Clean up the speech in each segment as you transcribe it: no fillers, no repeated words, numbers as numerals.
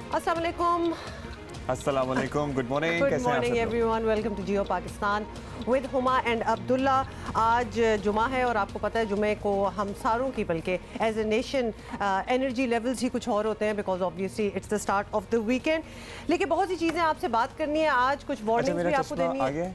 अस्सलाम वालेकुम। अस्सलाम वालेकुम, good morning. Good morning everyone, welcome to Geo Pakistan with Huma and Abdullah. आज जुमा है और आपको पता है जुमे को हम सारों की बल्कि as a nation energy levels ही कुछ और होते हैं because obviously it's the start of the weekend. लेकिन बहुत सी चीज़ें आपसे बात करनी है आज, कुछ वार्निंग्स भी आपको देनी है।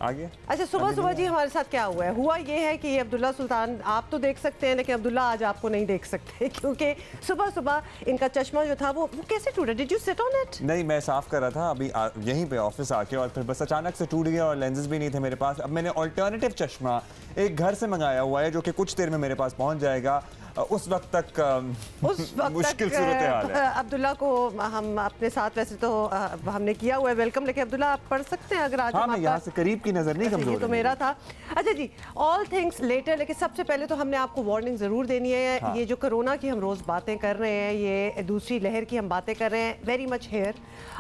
आगे अच्छा, सुबह जी हमारे साथ क्या हुआ है? हुआ ये है कि अब्दुल्ला सुल्तान आप तो देख सकते हैं लेकिन अब्दुल्ला आज आपको नहीं देख सकते क्योंकि सुबह इनका चश्मा जो था वो कैसे टूटा? Did you sit on it? नहीं, मैं साफ कर रहा था अभी यहीं पे ऑफिस आके और फिर बस अचानक से टूट गया और लेंसेज भी नहीं थे मेरे पास। अब मैंने अल्टरनेटिव चश्मा एक घर से मंगाया हुआ है जो कि कुछ देर में मेरे पास पहुंच जाएगा। उस वक्त तक मुश्किल सूरत हाल है। अब्दुल्ला को हम अपने साथ वैसे तो हमने किया हुआ है वेलकम, लेकिन अब्दुल्ला आप पढ़ सकते हैं अगर आज? हाँ, मैं यहाँ से करीब की नजर नहीं कमजोर। ये तो मेरा था। अच्छा जी, ऑल थिंग्स लेटर, लेकिन सबसे पहले तो हमने आपको वार्निंग जरूर देनी है। हाँ। ये जो कोरोना की हम रोज बातें कर रहे हैं, ये दूसरी लहर की हम बातें कर रहे हैं, वेरी मच हेयर।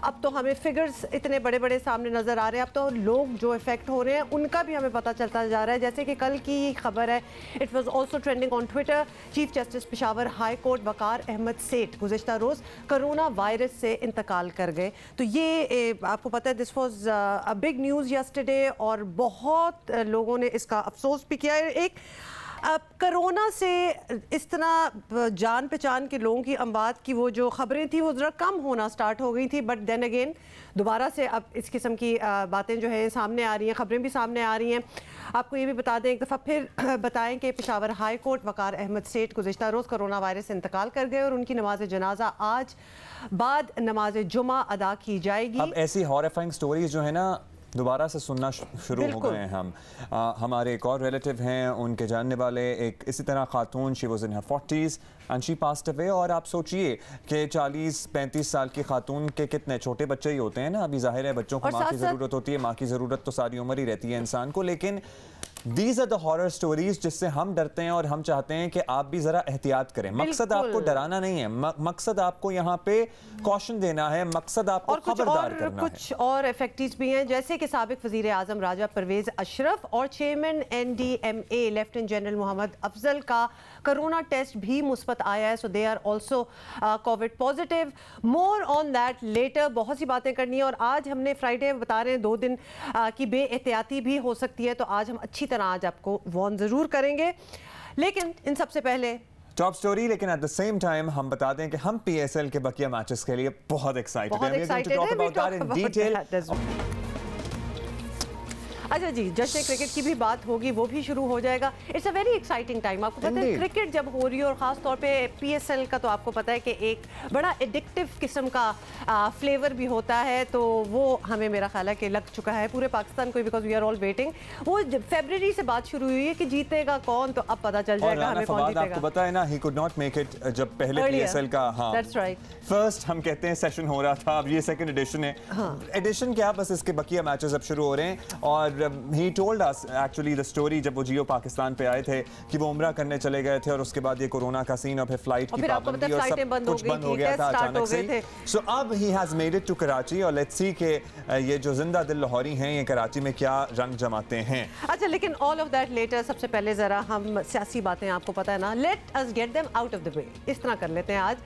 अब तो हमें फिगर्स इतने बड़े बड़े सामने नजर आ रहे हैं। अब तो लोग जो इफेक्ट हो रहे हैं उनका भी हमें पता चलता जा रहा है। जैसे कि कल की खबर है, it was also trending on Twitter. Chief justice Peshawar high court Waqar Ahmad Seth गुज़िश्ता रोज़ कोरोना वायरस से इंतकाल कर गए। तो ये आपको पता है this was a big news yesterday और बहुत लोगों ने इसका अफसोस भी किया है। एक अब कोरोना से इस तरह जान पहचान के लोगों की अमवात की वो जो खबरें थी वो ज़रा कम होना स्टार्ट हो गई थी, बट देन अगेन दोबारा से अब इस किस्म की बातें जो है सामने आ रही हैं, खबरें भी सामने आ रही हैं। आपको ये भी बता दें, एक दफ़ा फिर बताएं कि पेशावर हाई कोर्ट वकार अहमद सेठ गुज़िश्ता रोज़ कोरोना वायरस से इंतकाल कर गए और उनकी नमाज जनाजा आज बाद नमाज जुमा अदा की जाएगी। अब ऐसी हॉरिफाइंग स्टोरीज जो है ना दोबारा से सुनना शुरू हो गए हैं हम। हमारे एक और रिलेटिव हैं, उनके जानने वाले एक इसी तरह खातून, she was in her 40s and she passed away. और आप सोचिए कि 40-35 साल की खातून के कितने छोटे बच्चे ही होते हैं ना। अभी जाहिर है बच्चों को माँ की ज़रूरत होती है, माँ की ज़रूरत तो सारी उम्र ही रहती है इंसान को, लेकिन These are the horror stories जिससे हम डरते हैं और हम चाहते हैं कि आप भी ज़रा एहतियात करें। मकसद आपको डराना नहीं है, मकसद आपको यहाँ पे कॉशन देना है, मकसद आपको खबरदार करना है। कुछ और इफेक्टिव्स भी हैं, जैसे कि साबिक वज़ीर आज़म राजा परवेज़ अशरफ और chairman NDMA lieutenant general Mohammad Afzal का कोरोना टेस्ट भी मुस्बत आया है। So they are also covid positive. More on that later. बहुत सी बातें करनी है और आज हमने फ्राइडे बता रहे हैं 2 दिन की बेएहतियाती भी हो सकती है, तो आज हम अच्छी तरह आज आपको वार्न जरूर करेंगे। लेकिन इन सबसे पहले टॉप स्टोरी, लेकिन एट द सेम टाइम हम बता दें कि हम PSL के बकिया मैचेस के लिए बहुत एक्साइटेड हैं। अच्छा जी, जश्न क्रिकेट की भी बात होगी, वो भी शुरू हो जाएगा। It's a very exciting time. आपको पता है क्रिकेट जब हो रही है और ख़ास तौर पे PSL का, तो आपको पता है कि एक बड़ा एडिक्टिव किस्म का फ्लेवर भी होता है, तो वो हमें मेरा ख्याल है कि लग चुका है पूरे पाकिस्तान को, because we are all waiting. वो फरवरी से बात शुरू हुई है कि जीतेगा कौन, तो अब पता चल जाएगा हमें कौन जीतेगा। आपको पता है ना, he could not make it जब पहले PSL का फर्स्ट हम कहते हैं सेशन हो रहा था, अब ये सेकंड एडिशन है। एडिशन क्या, बस इसके बकिया मैचेस अब शुरू हो रहे हैं। और he told us actually the story जब वो जियो पाकिस्तान पे आए थे कि वो उमरा करने चले गए थे और उसके बाद ये कोरोना का सीन और फिर फ्लाइट की पाबंदी और सब कुछ बंद हो गया था अचानक से। सो अब he has made it to Karachi और लेट्स सी कि ये जो जिंदा दिल लाहौरी हैं ये कराची में क्या रंग जमाते हैं। अच्छा, लेकिन ऑल ऑफ दैट लेटर। सबसे पहले जरा हम सियासी बातें, आपको पता है ना, let us get them out of the way, इस तरह कर लेते हैं आज।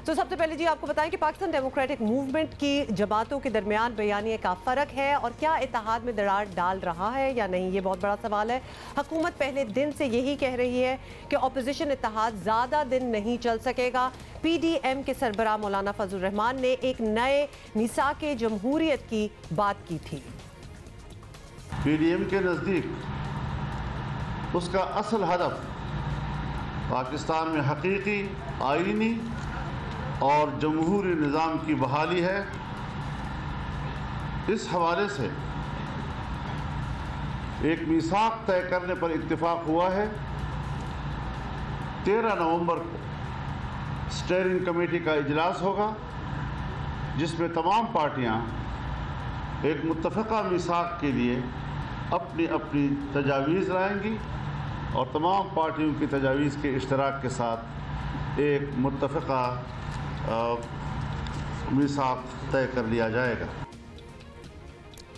तो सबसे पहले जी आपको बताएं कि पाकिस्तान डेमोक्रेटिक मूवमेंट की जमातों के दरमियान बयानिए का फ़र्क है और क्या इत्तेहाद में दरार डाल रहा है या नहीं, ये बहुत बड़ा सवाल है। हुकूमत पहले दिन से यही कह रही है कि अपोजिशन इत्तेहाद ज़्यादा दिन नहीं चल सकेगा। PDM के सरबराह मौलाना फजल रहमान ने एक नए मिसाके जमहूरियत की बात की थी। PDM के नज़दीक उसका असल हदफ पाकिस्तान में हकीकी, आईनी और जमहूरी निज़ाम की बहाली है। इस हवाले से एक मीसाक तय करने पर इत्तेफाक हुआ है। 13 नवंबर को स्टीयरिंग कमेटी का इजलास होगा जिसमें तमाम पार्टियां एक मुत्तफ़क़ा मीसाक के लिए अपनी अपनी तजावीज़ लाएंगी और तमाम पार्टियों की तजावीज़ के इश्तराक के साथ एक मुत्तफ़क़ा मीसाक तय कर लिया जाएगा।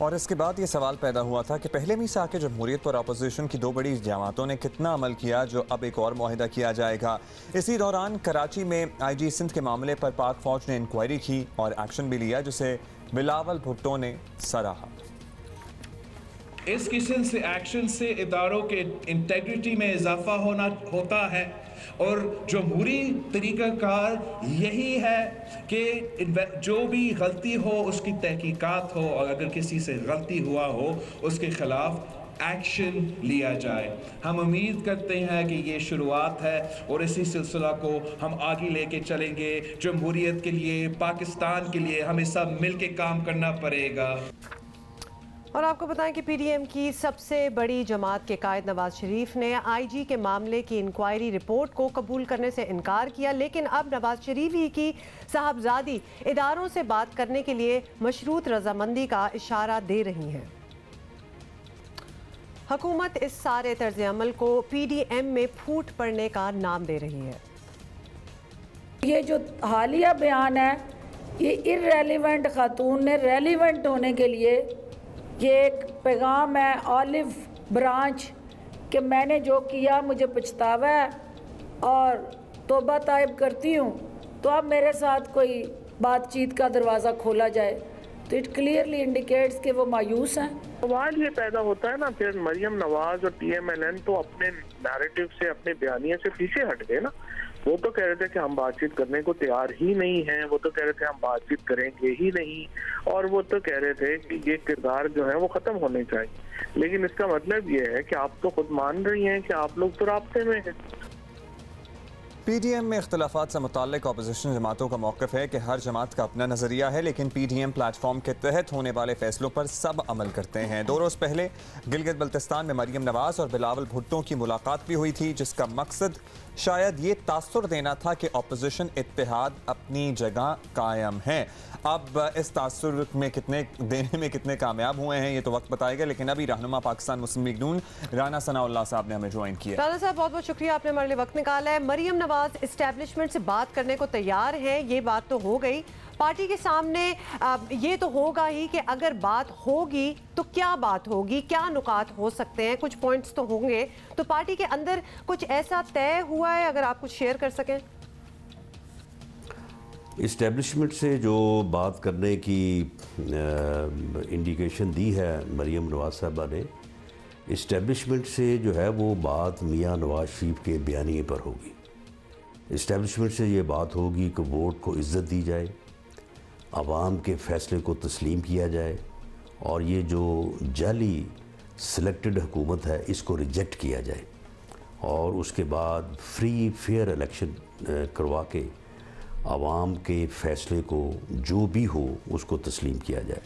और इसके बाद ये सवाल पैदा हुआ था कि पहले मीसाक जमहूरियत पर अपोजिशन की दो बड़ी जमातों ने कितना अमल किया, जो अब एक और मुआहिदा किया जाएगा। इसी दौरान कराची में IG सिंध के मामले पर पाक फौज ने इंक्वायरी की और एक्शन भी लिया, जिसे बिलावल भुट्टो ने सराहा। इस किस्म से एक्शन से इदारों के इंटेग्रिटी में इजाफा होता है और जमहूरी तरीक़ाकार यही है कि जो भी गलती हो उसकी तहकीकात हो और अगर किसी से गलती हुआ हो उसके ख़िलाफ़ एक्शन लिया जाए। हम उम्मीद करते हैं कि ये शुरुआत है और इसी सिलसिला को हम आगे लेके चलेंगे। जमहूरियत के लिए, पाकिस्तान के लिए हमें सब मिल के काम करना पड़ेगा। और आपको बताएं कि PDM की सबसे बड़ी जमात के कायद नवाज शरीफ ने IG के मामले की इंक्वायरी रिपोर्ट को कबूल करने से इनकार किया, लेकिन अब नवाज शरीफ ही की साहबजादी इदारों से बात करने के लिए मशरूत रजामंदी का इशारा दे रही हैं। हुकूमत इस सारे तर्ज अमल को PDM में फूट पड़ने का नाम दे रही है। ये जो हालिया बयान है ये इर्रेलेवेंट खातून ने रेलिवेंट होने के लिए ये एक पैगाम है ऑलिव ब्रांच कि मैंने जो किया मुझे पछतावा है और तौबा ताइब करती हूँ, तो अब मेरे साथ कोई बातचीत का दरवाज़ा खोला जाए। तो इट क्लियरली इंडिकेट्स कि वो मायूस हैं। सवाल ये पैदा होता है ना, फिर मरियम नवाज और TMLN तो अपने नैरेटिव से, अपने बयानिए से पीछे हट गए ना। वो तो कह रहे थे कि हम बातचीत करने को तैयार ही नहीं हैं, वो तो कह रहे थे हम बातचीत करेंगे ही नहीं, और वो तो कह रहे थे कि ये किरदार जो है वो ख़त्म होने चाहिए। लेकिन इसका मतलब ये है कि आप तो खुद मान रही हैं कि आप लोग तो राब्ते में हैं। PDM में इख्तलाफात से मुताल्लिक अपोजिशन जमातों का मौक़िफ़ है कि हर जमात का अपना नज़रिया है, लेकिन PDM प्लेटफॉर्म के तहत होने वाले फैसलों पर सब अमल करते हैं। 2 रोज़ पहले गिलगित बल्तिस्तान में मरियम नवाज और बिलावल भुट्टो की मुलाकात भी हुई थी, जिसका मकसद शायद ये तासुर देना था कि अपोजिशन इत्तेहाद अपनी जगह कायम है। अब इस तासुर में कितने कामयाब हुए हैं ये तो वक्त बताएगा, लेकिन अभी रहनुमा पाकिस्तान मुस्लिम लीग नून राना सनाउल्लाह साहब ने हमें ज्वाइन किया। राना साहब बहुत बहुत शुक्रिया, आपने हमारे लिए वक्त निकाला है। मरियम नवाज इस्टेब्लिशमेंट से बात करने को तैयार है, ये बात तो हो गई। पार्टी के सामने ये तो होगा ही कि अगर बात होगी तो क्या बात होगी, क्या नुकात हो सकते हैं, कुछ पॉइंट्स तो होंगे। तो पार्टी के अंदर कुछ ऐसा तय हुआ है, अगर आप कुछ शेयर कर सकें। इस्टेब्लिशमेंट से जो बात करने की इंडिकेशन दी है मरियम नवाज साहबा ने, इस्टेब्लिशमेंट से जो है वो बात मियां नवाज शरीफ के बयानिए पर होगी। इस्टेब्लिशमेंट से ये बात होगी कि वोट को इज़्ज़त दी जाए, आवाम के फ़ैसले को तस्लीम किया जाए और ये जो जाली सिलेक्टेड हुकूमत है इसको रिजेक्ट किया जाए और उसके बाद फ्री फेयर इलेक्शन करवा के आवाम के फ़ैसले को जो भी हो उसको तस्लीम किया जाए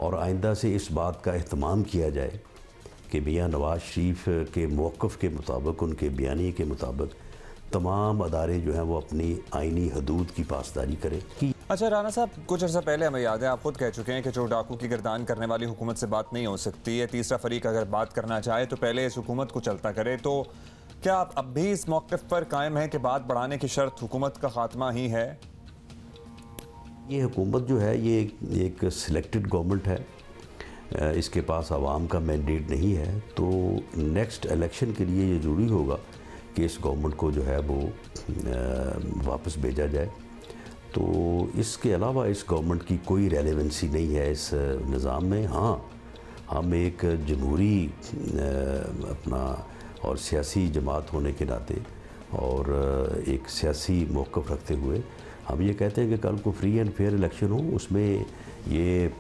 और आइंदा से इस बात का एहतमाम किया जाए कि मियां नवाज शरीफ के मौक़िफ़ के मुताबिक, उनके बयानी के मुताबिक तमाम अदारे जो हैं वो अपनी आइनी हदूद की पासदारी करें। अच्छा राना साहब, कुछ अर्सा पहले हमें याद है आप खुद कह चुके हैं कि जो डाकू की गिरदान करने वाली हुकूमत से बात नहीं हो सकती है, तीसरा फरीक अगर बात करना चाहे तो पहले इस हुकूमत को चलता करे। तो क्या आप अब भी इस मौक़िफ़ पर कायम हैं कि बात बढ़ाने की शर्त हुकूमत का खात्मा ही है? ये हुकूमत जो है ये एक सिलेक्टेड गवर्नमेंट है, इसके पास आवाम का मैंडेट नहीं है, तो नेक्स्ट इलेक्शन के लिए ये ज़रूरी होगा कि इस गवर्नमेंट को जो है वो वापस भेजा जाए। तो इसके अलावा इस गवर्नमेंट की कोई रेलेवेंसी नहीं है इस निज़ाम में। हाँ, हम एक जमहूरी अपना और सियासी जमात होने के नाते और एक सियासी मौक़िफ़ रखते हुए हम ये कहते हैं कि कल को फ्री एंड फेयर इलेक्शन हो, उसमें ये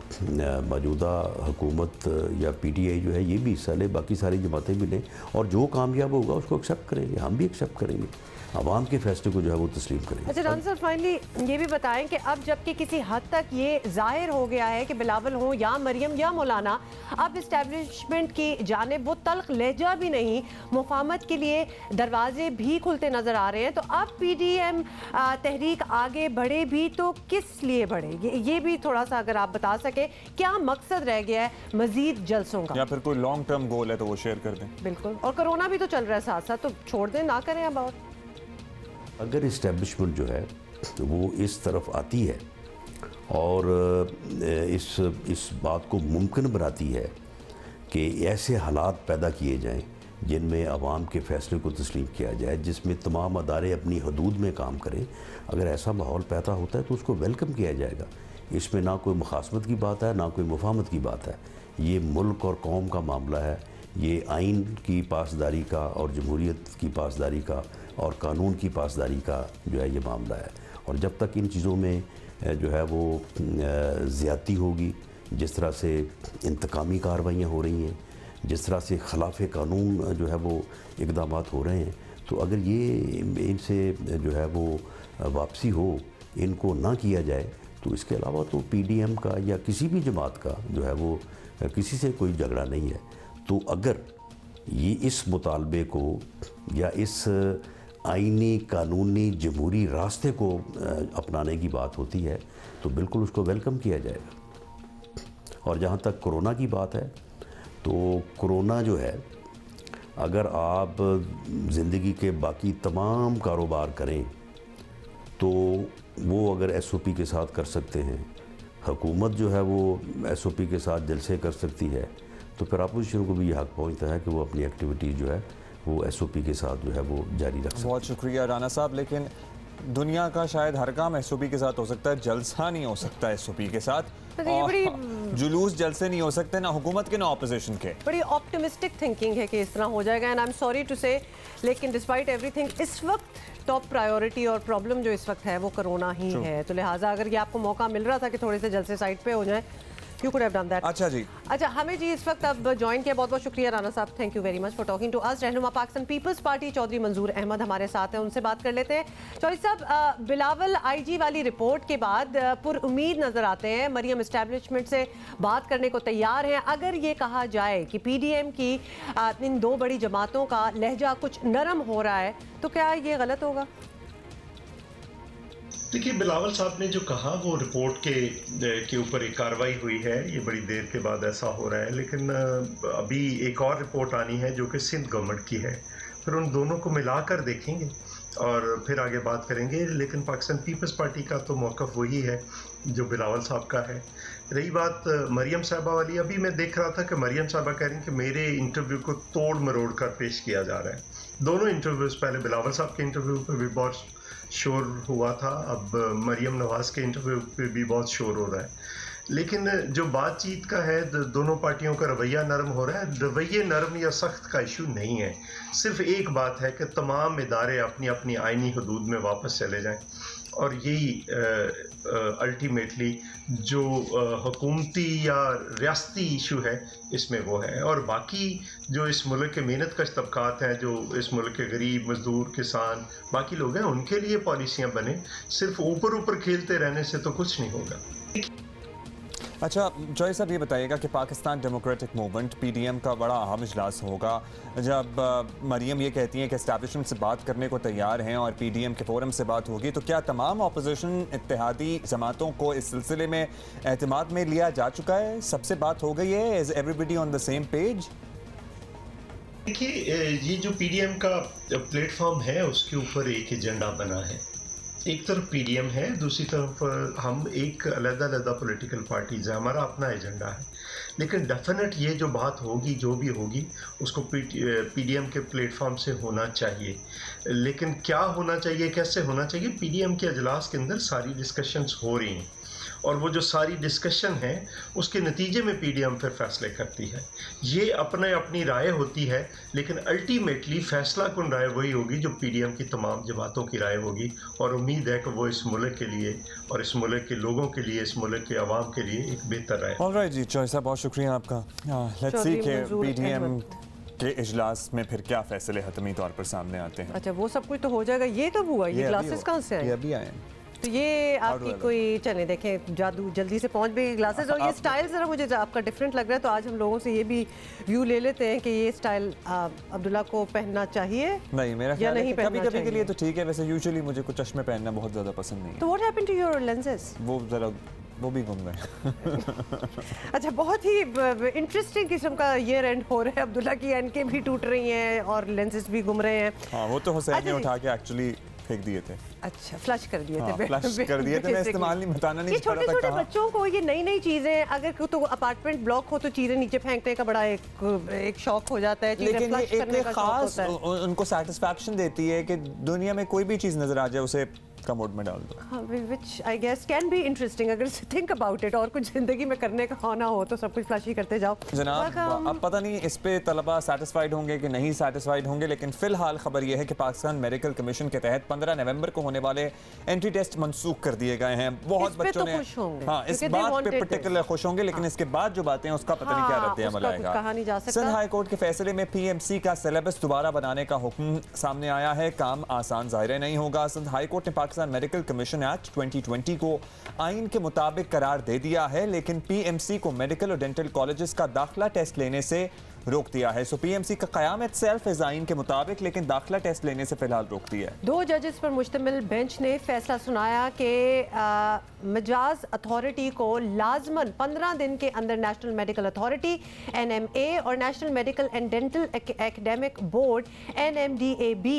मौजूदा हुकूमत या PTI जो है ये भी हिस्सा ले, बाकी सारी जमातें भी लें और जो कामयाब होगा उसको एक्सेप्ट करेंगे, हम भी एक्सेप्ट करेंगे, आवाम के फैसले को जो है वो तस्लीम करेंगे। अच्छा राना साहब, फाइनली ये भी बताएं कि अब जबकि किसी हद तक ये जाहिर हो गया है कि बिलावल हो या मरियम या मौलाना, अब इस्टेब्लिशमेंट की जानिब वो तल्ख लहजा भी नहीं, मुफाहमत के लिए दरवाजे भी खुलते नज़र आ रहे हैं। तो अब PDM तहरीक आगे बढ़े भी तो किस लिए बढ़ेगी, ये भी थोड़ा सा अगर आप बता सके, क्या मकसद रह गया है मजीद जलसों का, या फिर कोई लॉन्ग टर्म गोल है तो वो शेयर कर दें। बिल्कुल, और कोरोना भी तो चल रहा है साथ साथ, तो छोड़ दें, ना करें अब। और अगर इस्टेब्लिशमेंट जो है वो इस तरफ आती है और इस बात को मुमकिन बनाती है कि ऐसे हालात पैदा किए जाएं जिनमें आवाम के फ़ैसले को तस्लीम किया जाए, जिसमें तमाम अदारे अपनी हदूद में काम करें। अगर ऐसा माहौल पैदा होता है तो उसको वेलकम किया जाएगा। इसमें ना कोई मुखासमत की बात है, ना कोई मुफाहमत की बात है। ये मुल्क और कौम का मामला है, ये आइन की पासदारी का और जमहूरियत की पासदारी का और कानून की पासदारी का जो है ये मामला है। और जब तक इन चीज़ों में जो है वो ज़्यादती होगी, जिस तरह से इंतकामी कार्रवाइयाँ हो रही हैं, जिस तरह से खिलाफ कानून जो है वो इक़दामात हो रहे हैं, तो अगर ये इनसे जो है वो वापसी हो, इनको ना किया जाए, तो इसके अलावा तो PDM का या किसी भी जमात का जो है वो किसी से कोई झगड़ा नहीं है। तो अगर ये इस मुतालबे को या इस आइनी कानूनी जमहूरी रास्ते को अपनाने की बात होती है तो बिल्कुल उसको वेलकम किया जाएगा। और जहाँ तक कोरोना की बात है, तो कोरोना जो है, अगर आप ज़िंदगी के बाकी तमाम कारोबार करें तो वो अगर SOP के साथ कर सकते हैं, हुकूमत जो है वो SOP के साथ जलसे कर सकती है, तो फिर अपोजिशन को भी ये हक पहुँचता है कि वो अपनी एक्टिविटीज़ जो है वो SOP के साथ जो है वो जारी रख सकते। बहुत शुक्रिया राना साहब। लेकिन दुनिया का शायद हर काम SOP के साथ हो सकता है, जलसा नहीं हो सकता SOP के साथ, जुलूस जलसे नहीं हो सकते, ना हुकूमत के ना ऑपोजिशन के। बड़ी ऑप्टिमिस्टिक थिंकिंग है कि इस तरह हो जाएगा, and I am sorry to say, लेकिन डिस्पाइट एवरीथिंग इस वक्त टॉप प्रायोरिटी और प्रॉब्लम जो इस वक्त है वो कोरोना ही है। तो लिहाजा अगर ये आपको मौका मिल रहा था कि थोड़े से जलसे साइड पे हो जाए, you could have done that. अच्छा जी, अच्छा हमें जी इस वक्त अब ज्वाइन किया, बहुत बहुत शुक्रिया राना साहब, thank you very much for talking to us. रहनुमा पाकिस्तान पीपल्स पार्टी चौधरी मंजूर अहमद हमारे साथ हैं, उनसे बात कर लेते हैं। चौधरी साहब, बिलावल IG वाली रिपोर्ट के बाद पुरुम्मीद नजर आते हैं, मरियम एस्टैब्लिशमेंट से बात करने को तैयार हैं। अगर ये कहा जाए कि PDM की इन दो बड़ी जमातों का लहजा कुछ नरम हो रहा है, तो क्या ये गलत होगा? देखिए, बिलावल साहब ने जो कहा वो रिपोर्ट के ऊपर एक कार्रवाई हुई है, ये बड़ी देर के बाद ऐसा हो रहा है, लेकिन अभी एक और रिपोर्ट आनी है जो कि सिंध गवर्नमेंट की है, फिर उन दोनों को मिलाकर देखेंगे और फिर आगे बात करेंगे। लेकिन पाकिस्तान पीपल्स पार्टी का तो मौक़िफ़ वही है जो बिलावल साहब का है। रही बात मरियम साहबा वाली, अभी मैं देख रहा था कि मरियम साहबा कह रही हैं कि मेरे इंटरव्यू को तोड़ मरोड़ कर पेश किया जा रहा है। दोनों इंटरव्यूज़, पहले बिलावल साहब के इंटरव्यू पर भी बहुत शोर हुआ था, अब मरियम नवाज़ के इंटरव्यू पे भी बहुत शोर हो रहा है। लेकिन जो बातचीत का है, दोनों पार्टियों का रवैया नरम हो रहा है। रवैये नरम या सख्त का इशू नहीं है, सिर्फ एक बात है कि तमाम इदारे अपनी अपनी आइनी हदूद में वापस चले जाएं, और यही अल्टीमेटली जो हुकूमती या रियासती इशू है इसमें वो है। और बाकी जो इस मुल्क के मेहनत कश तबकात हैं, जो इस मुल्क के गरीब, मजदूर, किसान, बाकी लोग हैं, उनके लिए पॉलिसियाँ बने। सिर्फ ऊपर ऊपर खेलते रहने से तो कुछ नहीं होगा। अच्छा जॉय साहब, ये बताइएगा कि पाकिस्तान डेमोक्रेटिक मूवमेंट PDM का बड़ा अहम इजलास होगा। जब मरियम ये कहती हैं कि एस्टैब्लिशमेंट से बात करने को तैयार हैं और PDM के फोरम से बात होगी, तो क्या तमाम अपोजिशन इत्तेहादी जमातों को इस सिलसिले में एतमाद में लिया जा चुका है? सबसे बात हो गई है? Is everybody on the same page? देखिए, ये जो PDM का प्लेटफॉर्म है उसके ऊपर एक एजेंडा बना है। एक तरफ PDM है, दूसरी तरफ हम एक अलग-अलग पॉलिटिकल पार्टीज़ है, हमारा अपना एजेंडा है। लेकिन डेफिनेट ये जो बात होगी, जो भी होगी, उसको PDM के प्लेटफॉर्म से होना चाहिए। लेकिन क्या होना चाहिए, कैसे होना चाहिए, PDM के अजलास के अंदर सारी डिस्कशंस हो रही हैं, और वो जो सारी डिस्कशन है उसके नतीजे में PDM फिर फैसले करती है। ये अपनी राय होती है, लेकिन अल्टीमेटली फैसला कौन राय वही होगी जो PDM की तमाम जमातों की राय होगी। और उम्मीद है कि वो इस मुल्क के लिए और इस मुल्क के लोगों के लिए, इस मुल्क के अवाम के लिए एक बेहतर राय। ऑलराइट जी, चॉइस साहब बहुत शुक्रिया आपका। लेट्स सी कि PDM के इजलास में फिर क्या फैसले हतमी तौर पर सामने आते हैं। अच्छा, वो सब कुछ तो हो जाएगा। ये कब हुआ? ये ग्लासेस कहाँ से आए? ये अभी आए। तो ये आपकी कोई, चले देखें, जादू जल्दी से पहुंच भी ग्लासेस। और ये स्टाइल ज़रा मुझे आपका डिफरेंट लग रहा है, तो आज हम लोगों से ये भी व्यू ले लेते हैं कि ये स्टाइल अब्दुल्ला को पहनना चाहिए नहीं, मेरा या नहीं पहनना चाहिए। कभी-कभी के लिए तो ठीक है, वैसे यूजुअली मुझे कुछ चश्मे पहनना बहुत ज़्यादा पसंद नहीं है। तो what happened to your lenses? वो भी घूम गए। अच्छा, बहुत ही इंटरेस्टिंग किस्म का ईयर एंड हो रहा है। अब्दुल्ला की एनकें भी टूट रही हैं और लेंसेज भी घूम रहे हैं। हाँ, वो तो हुसैन ने उठा के एक्चुअली फेंक दिए थे। अच्छा, फ्लश कर दिए थे। फ्लश कर दिए थे, मैं इस्तेमाल नहीं बताना नहीं चाह रहा था। छोटे-छोटे बच्चों को ये नई चीजें, अगर तो अपार्टमेंट ब्लॉक हो तो चीजें नीचे फेंकने का बड़ा एक शौक हो जाता है, लेकिन ये एक खास उनको सेटिस्फैक्शन देती है कि दुनिया में कोई भी चीज नजर आ जाए उसे कमोड में डाल दो, which I guess can be interesting अगर think about it। और कुछ जिंदगी में करने का होना हो तो सब कुछ फ्लश ही करते जाओ। जनाब अब पता नहीं इस पे तलबा सेटिस्फाइड होंगे कि नहीं सेटिस्फाइड होंगे, लेकिन फिलहाल खबर यह है कि पाकिस्तान मेडिकल कमीशन के तहत 15 नवंबर को होने वाले एंट्री टेस्ट मंसूख कर दिए गए हैं। बहुत बच्चों ने इस बात पे पर्टिकुलर खुश होंगे, लेकिन इसके बाद जो बातें हैं उसका पता नहीं क्या रद्द अमल आएगा। सिंध हाई कोर्ट के फैसले में PMC का सिलेबस दोबारा बनाने का हुक्म सामने आया है। काम आसान ज़ाहिर नहीं होगा। सिंध हाई कोर्ट ने पाकिस्तान मेडिकल कमीशन एक्ट 2020 को आइन के मुताबिक करार दे दिया है, लेकिन PMC को मेडिकल और डेंटल कॉलेजेस का दाखिला टेस्ट लेने से रोक दिया है। सो PMC का क़याम इत्सेल्फ इज़ आइन के मुताबिक, लेकिन दाखिला टेस्ट लेने से फिलहाल रोक दिया है। 2 जजेस पर मुश्तमिल बेंच ने फैसला सुनाया कि मजाज अथॉरिटी को लाजमन 15 दिन के अंदर नेशनल मेडिकल अथॉरिटी NMA और national medical and dental academic board NMDAB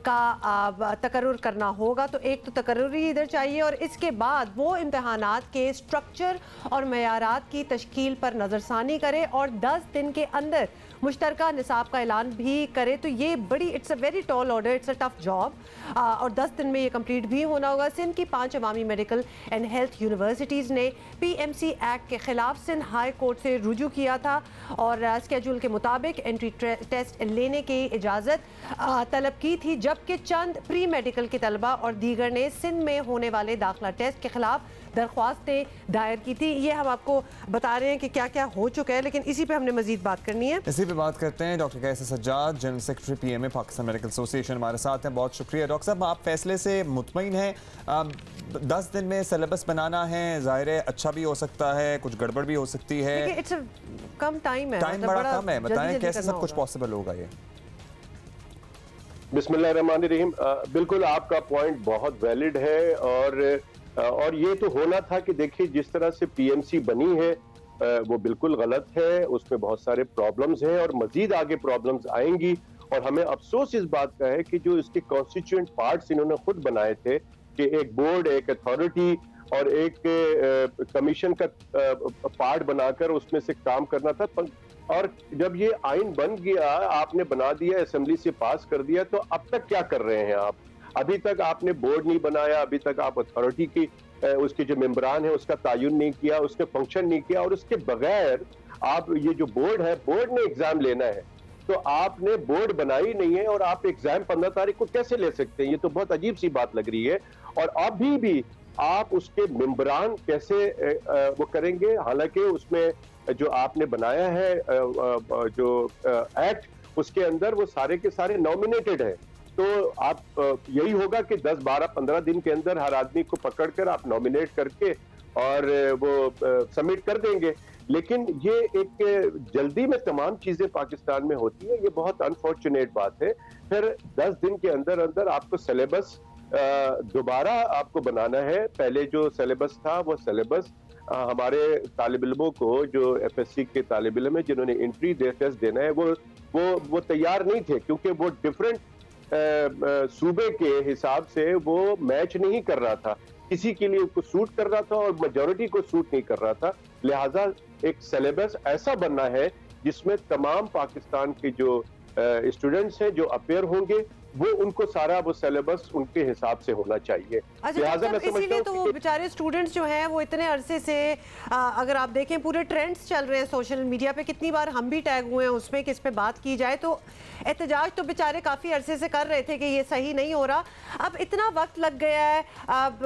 का तकर्रुर करना होगा। तो एक तो तकर्रुरी इधर चाहिए और इसके बाद वो इम्तहानात के स्ट्रक्चर और मयारात की तश्कील पर नज़रसानी करे और 10 दिन के अंदर मुश्तरका निसाब का ऐलान भी करे। तो ये बड़ी it's a very tall order, it's a tough job और 10 दिन में ये कंप्लीट भी होना होगा। सिंध की 5 अवामी मेडिकल एंड हेल्थ यूनिवर्सिटीज़ ने PMC एक्ट के खिलाफ सिंध हाई कोर्ट से रुजू किया था और स्केड्यूल के मुताबिक एंट्री टेस्ट लेने की इजाज़त तलब की थी, जबकि चंद प्री मेडिकल के तलबा और दीगर ने सिंध में होने वाले दाखिला टेस्ट के खिलाफ दरख्वास्तें दायर की थी। ये हम आपको बता रहे हैं कि क्या क्या हो चुका है, लेकिन इसी पे हमने मजीद बात करनी है। इसी पे बात करते हैं। Doctor Qaiser Sajjad, general secretary PMA Pakistan medical association हमारे साथ हैं। बहुत शुक्रिया डॉक्टर साहब, आप फैसले से मुतमईन हैं? 10 दिन में सिलेबस बनाना है, ज़ाहिर है अच्छा भी हो सकता है, कुछ गड़बड़ भी हो सकती है, कम टाइम है, टाइम बड़ा कम है, बताएं कैसे सब कुछ पॉसिबल होगा ये? बिस्मिल्लाहिर्रहमानिर्रहीम। बिल्कुल आपका पॉइंट बहुत वैलिड है और ये तो होना था कि देखिए जिस तरह से PMC बनी है वो बिल्कुल गलत है, उसमें बहुत सारे प्रॉब्लम्स हैं और मजीद आगे प्रॉब्लम्स आएंगी। और हमें अफसोस इस बात का है कि जो इसके कॉन्स्टिट्यूएंट पार्ट्स इन्होंने खुद बनाए थे कि एक बोर्ड, एक अथॉरिटी और एक कमीशन का पार्ट बनाकर उसमें से काम करना था। और जब ये आइन बन गया, आपने बना दिया, असेंबली से पास कर दिया, तो अब तक क्या कर रहे हैं आप? अभी तक आपने बोर्ड नहीं बनाया, अभी तक आप अथॉरिटी की उसके जो मेंबरान है उसका तायुन नहीं किया, उसके फंक्शन नहीं किया और उसके बगैर आप ये जो बोर्ड है, बोर्ड ने एग्जाम लेना है तो आपने बोर्ड बनाई नहीं है और आप एग्जाम 15 तारीख को कैसे ले सकते हैं? ये तो बहुत अजीब सी बात लग रही है। और अभी भी आप उसके मेंबरान कैसे वो करेंगे? हालांकि उसमें जो आपने बनाया है जो एक्ट, उसके अंदर वो सारे के सारे नॉमिनेटेड है। तो आप यही होगा कि 10, 12, 15 दिन के अंदर हर आदमी को पकड़कर आप नॉमिनेट करके और वो सबमिट कर देंगे। लेकिन ये एक जल्दी में तमाम चीजें पाकिस्तान में होती है, ये बहुत अनफॉर्चुनेट बात है। फिर 10 दिन के अंदर अंदर आपको सिलेबस दोबारा आपको बनाना है। पहले जो सिलेबस था वो सिलेबस हमारे तालिब इल्मों को, जो FSC के तालिब इल्म है जिन्होंने एंट्री टेस्ट देना है, वो तैयार नहीं थे, क्योंकि वो डिफरेंट सूबे के हिसाब से वो मैच नहीं कर रहा था, किसी के लिए उसको सूट कर रहा था और मेजॉरिटी को सूट नहीं कर रहा था। लिहाजा एक सिलेबस ऐसा बनना है जिसमें तमाम पाकिस्तान के जो स्टूडेंट्स हैं जो अपेयर होंगे वो उनको सारा वो सिलेबस उनके हिसाब से होना चाहिए। लिहाजा मैं इसीलिए तो वो बेचारे स्टूडेंट्स जो हैं वो इतने अरसे से अगर आप देखें पूरे ट्रेंड्स चल रहे हैं सोशल मीडिया पे, कितनी बार हम भी टैग हुए हैं उसमें कि इस पे बात की जाए। तो एहतजाज तो बेचारे काफ़ी अरसे से कर रहे थे कि ये सही नहीं हो रहा। अब इतना वक्त लग गया है,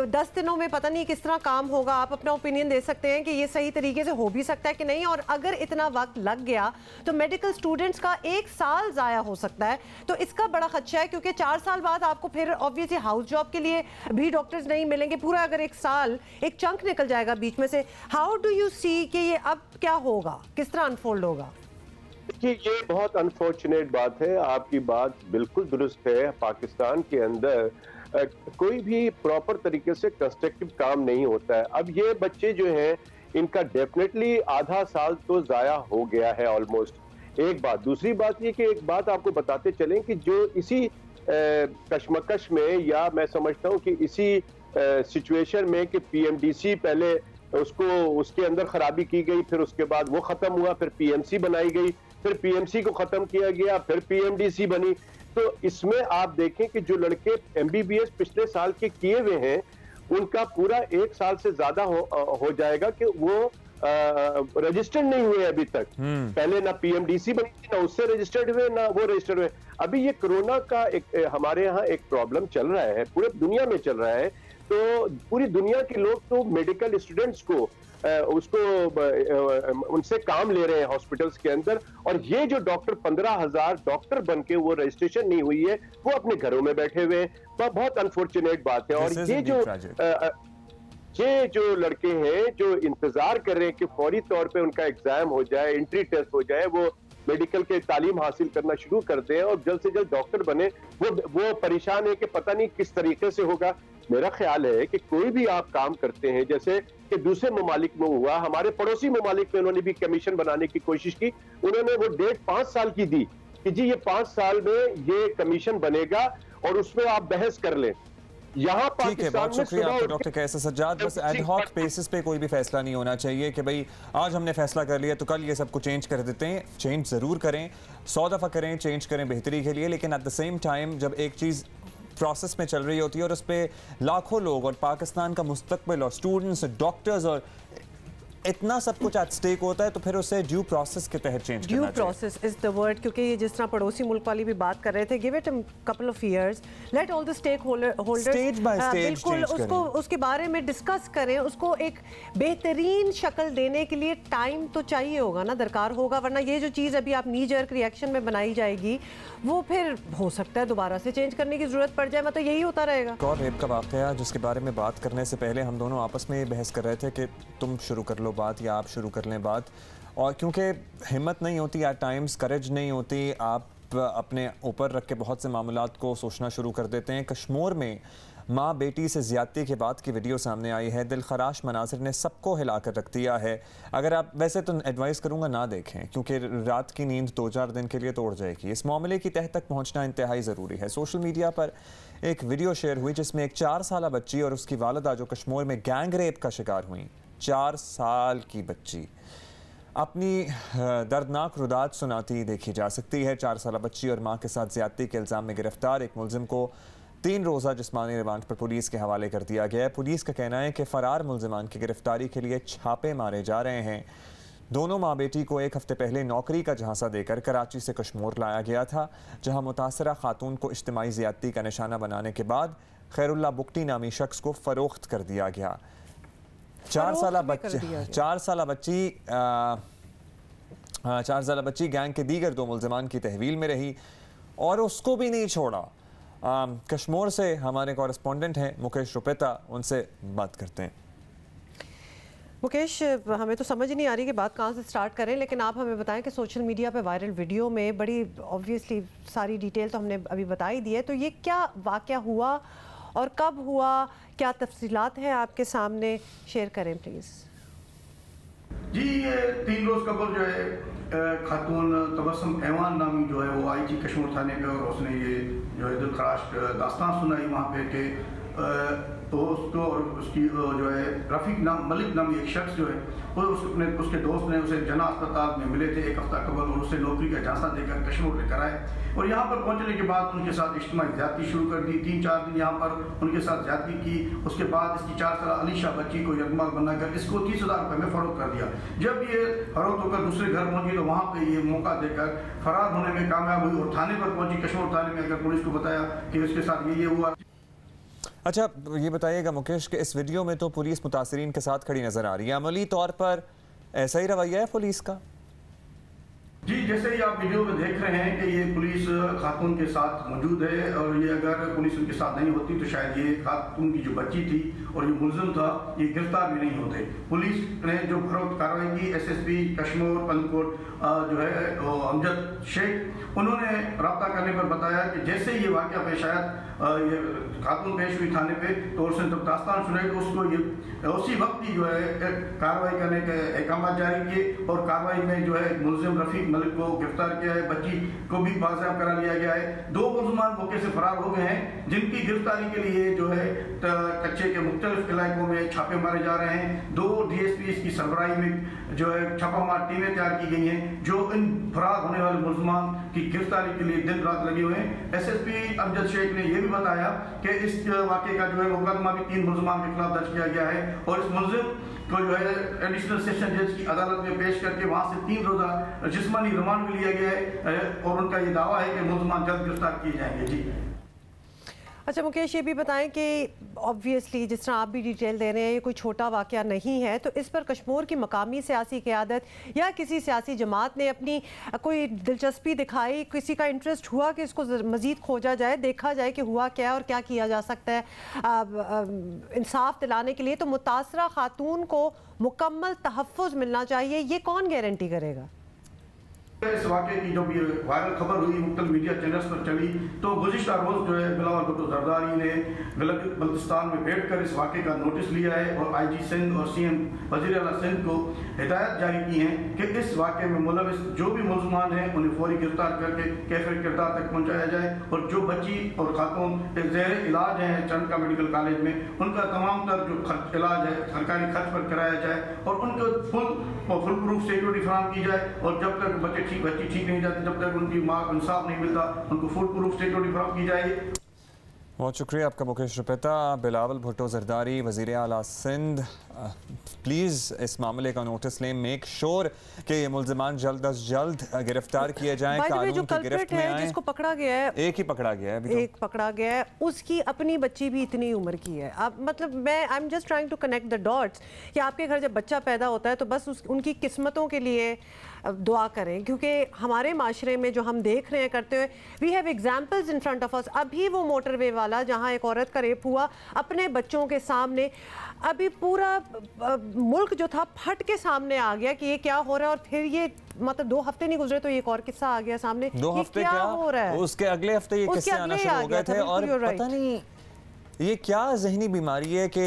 10 दिनों में पता नहीं किस तरह काम होगा। आप अपना ओपिनियन दे सकते हैं कि ये सही तरीके से हो भी सकता है कि नहीं, और अगर इतना वक्त लग गया तो मेडिकल स्टूडेंट्स का 1 साल ज़ाया हो सकता है। तो इसका बड़ा खदशा है क्योंकि 4 साल बाद आपको फिर ऑब्वियसली हाउस जॉब के लिए भी डॉक्टर्स नहीं मिलेंगे। पूरा अगर 1 साल एक चंक निकल जाएगा बीच में से। हाउ डू यू सी कि ये अब क्या होगा, किस तरह अनफोल्ड होगा? देखिए ये बहुत अनफॉर्चुनेट बात है, आपकी बात बिल्कुल दुरुस्त है। पाकिस्तान के अंदर कोई भी प्रॉपर तरीके से कंस्ट्रक्टिव काम नहीं होता है। अब ये बच्चे जो हैं इनका डेफिनेटली आधा साल तो जाया हो गया है ऑलमोस्ट। एक बात, दूसरी बात ये कि एक बात आपको बताते चलें कि जो इसी कशमकश में, या मैं समझता हूँ कि इसी सिचुएशन में कि पीएमडीसी पहले उसके अंदर खराबी की गई, फिर उसके बाद वो खत्म हुआ, फिर पीएमसी बनाई गई, फिर पीएमसी को खत्म किया गया, फिर पीएमडीसी बनी। तो इसमें आप देखें कि जो लड़के एमबीबीएस पिछले साल के किए हुए हैं उनका पूरा 1 साल से ज्यादा हो जाएगा कि वो रजिस्टर्ड नहीं हुए अभी तक। पहले ना पीएमडीसी बनी थी, ना उससे रजिस्टर्ड हुए, ना वो रजिस्टर्ड हुए। अभी ये कोरोना का हमारे यहाँ एक प्रॉब्लम चल रहा है, पूरे दुनिया में चल रहा है। तो पूरी दुनिया के लोग तो मेडिकल स्टूडेंट्स को उनसे काम ले रहे हैं हॉस्पिटल्स के अंदर, और ये जो डॉक्टर 15,000 डॉक्टर बनके वो रजिस्ट्रेशन नहीं हुई है, वो अपने घरों में बैठे हुए हैं। तो बहुत अनफॉर्चुनेट बात है। और ये जो लड़के हैं जो इंतजार कर रहे हैं कि फौरी तौर पे उनका एग्जाम हो जाए, एंट्री टेस्ट हो जाए, वो मेडिकल के तालीम हासिल करना शुरू कर दें और जल्द से जल्द डॉक्टर बने, वो परेशान है कि पता नहीं किस तरीके से होगा। मेरा ख्याल है कि कोई भी आप काम करते हैं, जैसे कि दूसरे ममालिक में हुआ, हमारे पड़ोसी ममालिक में उन्होंने भी कमीशन बनाने की कोशिश की, उन्होंने वो डेट 5 साल की दी कि जी ये 5 साल में ये कमीशन बनेगा और उसमें आप बहस कर लें। यहाँ ठीक है, बहुत शुक्रिया आपका डॉक्टर कैसर सज्जाद। बस एडहॉक बेसिस पे कोई भी फैसला नहीं होना चाहिए कि भाई आज हमने फैसला कर लिया तो कल ये सब कुछ चेंज कर देते हैं। चेंज ज़रूर करें, 100 दफ़ा करें, चेंज करें बेहतरी के लिए, लेकिन एट द सेम टाइम जब एक चीज़ प्रोसेस में चल रही होती है और उस पर लाखों लोग और पाकिस्तान का मुस्तकबिल और स्टूडेंट्स और डॉक्टर्स और इतना सब कुछ एट स्टेक होता है, तो फिर उसे ड्यू प्रोसेस के तहत चेंज करना चाहिए। Due process is the word, क्योंकि ये जिस तरह पड़ोसी मुल्क वाली भी बात कर रहे थे, give it a couple of years, let all the stakeholders stage by stage बिल्कुल उसको उसके बारे में डिस्कस करें, उसको एक बेहतरीन शक्ल देने के लिए टाइम तो चाहिए होगा ना, दरकार होगा, वरना ये जो चीज़ अभी आप नी जर्क रिएक्शन में बनाई जाएगी वो फिर हो सकता है दोबारा से चेंज करने की जरूरत पड़ जाए, मतलब यही होता रहेगा। और रेप का वाकया जिसके बारे में बात करने से पहले हम दोनों आपस में बहस कर रहे थे कि तुम शुरू कर लो बात या आप शुरू कर लें बात, और क्योंकि हिम्मत नहीं होती एट टाइम्स, करेज नहीं होती, आप अपने ऊपर रख के बहुत से मामलात को सोचना शुरू कर देते हैं। कश्मीर में माँ बेटी से ज़्यादती के बाद की वीडियो सामने आई है, दिलखराश मनाजिर ने सबको हिला कर रख दिया है। अगर आप वैसे तो एडवाइस करूँगा ना देखें, क्योंकि रात की नींद 2-4 दिन के लिए तोड़ जाएगी। इस मामले की तह तक पहुँचना इंतहाई ज़रूरी है। सोशल मीडिया पर एक वीडियो शेयर हुई जिसमें एक 4 साल बच्ची और उसकी वालिदा जो कश्मीर में गैंग रेप का शिकार हुई, 4 साल की बच्ची अपनी दर्दनाक रुदात सुनाती देखी जा सकती है। 4 साल बच्ची और मां के साथ ज्यादती के इल्ज़ाम में गिरफ्तार एक मुलजिम को 3 रोज़ा जिस्मानी रिमांड पर पुलिस के हवाले कर दिया गया है। पुलिस का कहना है कि फ़रार मुलजिमान की गिरफ्तारी के लिए छापे मारे जा रहे हैं। दोनों माँ बेटी को 1 हफ्ते पहले नौकरी का झांसा देकर कराची से कश्मीर लाया गया था, जहाँ मुतासरा खातून को इज्तिमाई ज़्यादती का निशाना बनाने के बाद खैरुल्लाह बुक्टी नामी शख्स को फ़रोख्त कर दिया गया। 4 साल बच्ची गैंग के दीगर 2 मुल्ज़िमान की तहवील में रही और उसको भी नहीं छोड़ा। कश्मीर से हमारे कॉरेस्पॉन्डेंट हैं मुकेश रुपेता, उनसे बात करते हैं। मुकेश, हमें तो समझ नहीं आ रही कि बात कहाँ से स्टार्ट करें, लेकिन आप हमें बताएं कि सोशल मीडिया पे वायरल वीडियो में बड़ी ऑब्वियसली सारी डिटेल तो हमने अभी बता ही दी है, तो ये क्या वाक़या हुआ और कब हुआ, क्या तफसीलात हैं आपके सामने, शेयर करें प्लीज़। जी, ये 3 रोज़ कबल जो है खातून तबस्सुम ऐवान नामी जो है वो आई थी कश्मीर थाने पे और उसने ये जो है दिलखराश दास्तान सुनाई वहाँ पे कि तो उसको और उसकी जो है मलिक नामी एक शख्स जो है वो उसके दोस्त ने उसे जना अस्पताल में मिले थे 1 हफ्ता कबल और उसे नौकरी का झांसा देकर कश्मीर लेकर आए और यहाँ पर पहुँचने के बाद उनके साथ इज्तिमाई ज़्यादती शुरू कर दी। 3-4 दिन यहाँ पर उनके साथ ज़्यादती की। उसके बाद इसकी 4 साल अलीशा बच्ची को यरगमाल बनाकर इसको 30,000 रुपये में फ़रोख्त कर दिया। जब ये फ़रोख्त होकर दूसरे घर पहुँची तो वहाँ पर ये मौका देकर फ़रार होने में कामयाब हुई और थाने पर पहुँची। कश्मीर थाने में अगर पुलिस को बताया कि उसके साथ ये हुआ। अच्छा, ये बताइएगा मुकेश कि इस वीडियो में तो पुलिस मुतासरीन के साथ खड़ी नजर आ रही है, अमली तौर पर ऐसा ही रवैया है पुलिस का? जी, जैसे ही आप वीडियो में देख रहे हैं कि ये पुलिस खातून के साथ मौजूद है और ये अगर पुलिस उनके साथ नहीं होती तो शायद ये खातून की जो बच्ची थी और ये मुलजिम था ये गिरफ्तार भी नहीं होते। पुलिस ने जो फरोख्त कार्रवाई की, SSP कश्मीर पलकोट जो है अमजद शेख, उन्होंने रब्ता करने पर बताया कि जैसे ये वाक़या पेश आया, ये खातून पेश हुई थाने पे तो उसने जब दास्तान सुनाई तो उसको ये उसी वक्त ही जो है कार्रवाई करने के अहकाम जारी किए और कार्रवाई में जो है मुलजिम रफीक मलिक को गिरफ्तार किया है, बच्ची को भी बाज़ाब करा लिया गया है। 2 मुलजमान मौके से फरार हो गए हैं, जिनकी गिरफ्तारी के लिए जो है कच्चे के मुख्तलिफ इलाकों में छापे मारे जा रहे हैं। 2 DSPs की सरबराही में जो है छापामार टीमें तैयार की गई हैं, जो इन फरार होने वाले मुलजमान की गिरफ्तारी के लिए दिन रात लगे हुए हैं। SSP अमजद शेख ने यह भी बताया कि इस वाक़े का जो है मुकदमा भी 3 मुलजमान के खिलाफ दर्ज किया गया है और इस मुलजिम को जो है एडिशनल सेशन जज की अदालत में पेश करके वहाँ से 3 रोज़ा जिस्मानी रिमांड भी लिया गया है और उनका ये दावा है कि मुलजमान जल्द गिरफ्तार किए जाएंगे। जी अच्छा मुकेश, ये भी बताएं कि ऑब्वियसली जिस तरह आप भी डिटेल दे रहे हैं, ये कोई छोटा वाक़या नहीं है, तो इस पर कश्मीर की मकामी सियासी क़यादत या किसी सियासी जमात ने अपनी कोई दिलचस्पी दिखाई, किसी का इंटरेस्ट हुआ कि इसको मज़ीद खोजा जाए, देखा जाए कि हुआ क्या और क्या किया जा सकता है इंसाफ दिलाने के लिए? तो मुतासरा खातून को मुकम्मल तहफ़्फ़ुज़ मिलना चाहिए, ये कौन गारंटी करेगा? इस वाक़े की जब ये वायरल खबर हुई मुख्तलिफ मीडिया चैनल्स पर चली, तो गुज़िश्ता रोज़ जो है बिलावल भुट्टो जरदारी ने गिलगित बल्तिस्तान में बैठ कर इस वाक़े का नोटिस लिया है और IG सिंध और CM वज़ीर आला सिंध को हिदायत जारी की हैं कि इस वाक़े में मुलविस जो भी मुलजमान हैं उन्हें फौरी गिरफ्तार करके कैफियत किरदार तक पहुँचाया जाए और जो बच्ची और खातून ज़ेर इलाज हैं चंडका मेडिकल कॉलेज में, उनका तमाम तर जो इलाज है सरकारी खर्च पर कराया जाए और उनको फुल प्रूफ सिक्योरिटी फराहम की जाए। और जब तक बच्ची ठीक नहीं जाती, जब तक उनकी माँ को इंसाफ नहीं मिलता, उनको फुल प्रूफ सिक्योरिटी फराहम की जाएगी। बहुत शुक्रिया आपका मुकेश रुपेता। बिलावल भुट्टो जरदारी वज़ीर आला सिंध, प्लीज़ इस मामले का नोटिस लें, मेक श्योर कि ये मुलजमान जल्द अज जल्द गिरफ्तार किए जाएं, कानून की गिरफ्त में आएं। जिसको पकड़ा गया है, एक ही पकड़ा गया है, एक पकड़ा गया है, उसकी अपनी बच्ची भी इतनी उम्र की है। अब मतलब मैं I am just trying to connect the dots कि आपके घर जब बच्चा पैदा होता है तो बस उनकी किस्मतों के लिए दुआ करें, क्योंकि हमारे माशरे में जो हम देख रहे हैं करते हुए, we have examples in front of us. अभी वो मोटरवे वाला जहाँ एक औरत का रेप हुआ अपने बच्चों के सामने, अभी पूरा मुल्क जो था फट के सामने आ गया कि ये क्या हो रहा है। और फिर ये मतलब 2 हफ्ते नहीं गुजरे तो एक और किस्सा आ गया सामने। 2 हफ्ते क्या हो रहा है, उसके अगले हफ्ते ये किस्से आना शुरू हो गए थे। और पता नहीं ये क्या जहनी बीमारी है कि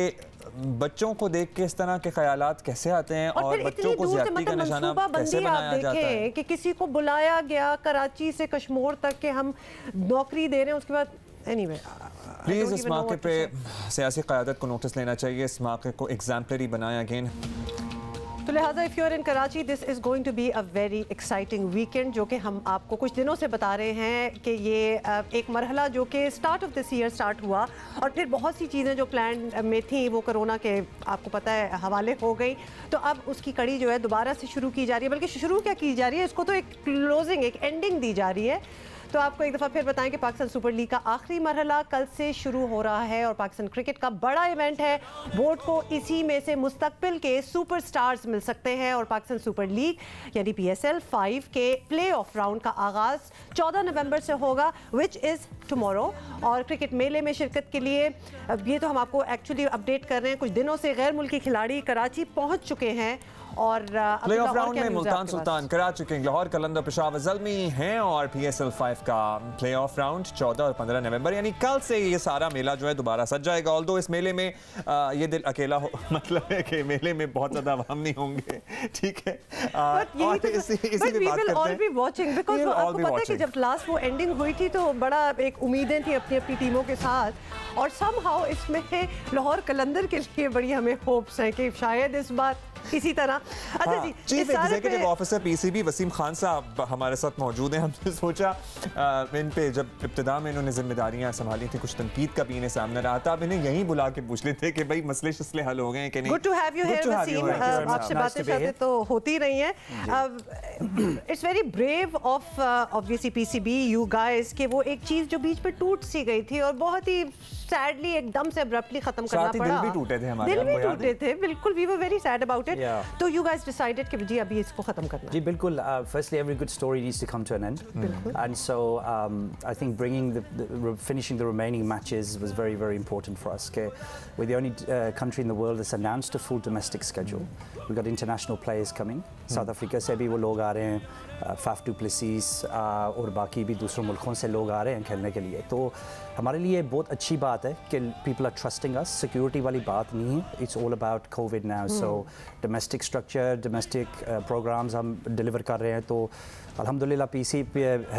बच्चों को देख के इस तरह के ख्यालात कैसे आते हैं और बच्चों को ज़्यादती का निशाना कैसे बनाया जाता है। कि किसी को बुलाया गया कराची से कश्मीर तक के हम नौकरी दे रहे हैं, उसके बाद एनीवे प्लीज़ इस मौके पे सियासी क़यादत को नोटिस लेना चाहिए, इस मौके को एग्जाम्पलरी बनाया अगेन। तो लिहाजा if you are in Karachi, this is going to be a very exciting weekend, जो कि हम आपको कुछ दिनों से बता रहे हैं कि ये एक मरहला जो कि start of this year start हुआ और फिर बहुत सी चीज़ें जो प्लान में थी वो कोरोना के आपको पता है हवाले हो गई। तो अब उसकी कड़ी जो है दोबारा से शुरू की जा रही है, बल्कि शुरू क्या की जा रही है, इसको तो एक क्लोजिंग, एक एंडिंग दी जा रही है। तो आपको एक दफ़ा फिर बताएं कि पाकिस्तान सुपर लीग का आखिरी मरहला कल से शुरू हो रहा है और पाकिस्तान क्रिकेट का बड़ा इवेंट है। बोर्ड को इसी में से मुस्तकबिल के सुपरस्टार्स मिल सकते हैं और पाकिस्तान सुपर लीग यानी PSL 5 के प्ले ऑफ राउंड का आगाज़ 14 नवंबर से होगा, विच इज़ टुमारो। और क्रिकेट मेले में शिरकत के लिए ये तो हम आपको एक्चुअली अपडेट कर रहे हैं, कुछ दिनों से गैर मुल्की खिलाड़ी कराची पहुँच चुके हैं और प्ले ऑफ राउंड में मुल्तान सुल्तान, कराची किंग, लाहौर कलंदर, पेशावर ज़ल्मी हैं और PSL 5 का प्ले ऑफ राउंड 14 और 15 नवंबर यानी कल से ये सारा मेला जो है दोबारा सज जाएगा। ऑल्दो इस मेले में ये दिल अकेला हो, मतलब है कि मेले में बहुत ज़्यादा अवाम नहीं होंगे, ठीक है। और इसी पे बात करते हैं, वाचिंग बिकॉज़ आपको पता है कि जब लास्ट वो एंडिंग हुई थी तो बड़ा एक उम्मीदें थी अपनी अपनी टीमों के साथ और समहाउ इसमें लाहौर कलंदर के लिए बड़ी हमें होप्स हैं कि शायद इस बार इसी तरह। अच्छा जी, chief executive officer PCB Wasim Khan साहब हमारे साथ मौजूद हैं। हमने सोचा इन पे जब इब्तिदा में इन्होंने जिम्मेदारियां संभाली थी कुछ तनकीद का भी इन्हें सामने रहा था, अब इन्हें यहीं बुला के पूछ लेते कि भाई मसले शसले हल हो गए कि नहीं। Good to have you here Waseem, आपसे बातें शायद तो होती रही हैं। It's very brave of obviously PCB you guys कि वो एक चीज़ जो बीच पे टूट सी गई थी और बहुत ही सैडली एकदम से अब्रप्टली खत्म करना पड़ा। दिल भी टूटे थे हमारे, दिल भी टूटे थे बिल्कुल, we were very sad about it. तो यू गाइस डिसाइडेड कि जी अभी इसको खत्म करना है। जी बिल्कुल, firstly every good story needs to come to an end and so I think bringing the finishing the remaining matches was very very important for us के we're the only country in the world that's announced a full domestic schedule. We've got international players coming. South Africa से भी वो लोग आ रहे हैं, Faf du Plessis और बाकी भी दूसरे मुल्कों से लोग आ रहे हैं खेलने के लिए। तो हमारे लिए बहुत अच्छी बात है कि people are trusting us. Security वाली बात नहीं है, it's all about COVID now. So domestic structure, domestic programs हम डिलीवर कर रहे हैं। तो अल्हम्दुलिल्लाह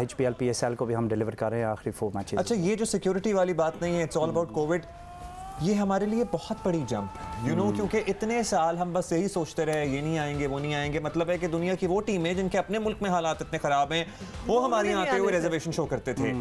HPL PSL को भी हम डिलीवर कर रहे हैं आखिरी 4 मैचेस। अच्छा, ये जो सिक्योरिटी वाली बात नहीं है, इट्स ऑल अबाउट कोविड, ये हमारे लिए बहुत बड़ी जंप यू नो, क्योंकि इतने साल हम बस यही सोचते रहे ये नहीं आएंगे वो नहीं आएंगे। मतलब है कि दुनिया की वो टीम है जिनके अपने मुल्क में हालात इतने खराब हैं, वो हमारे यहाँ आते हुए रिजर्वेशन शो करते थे।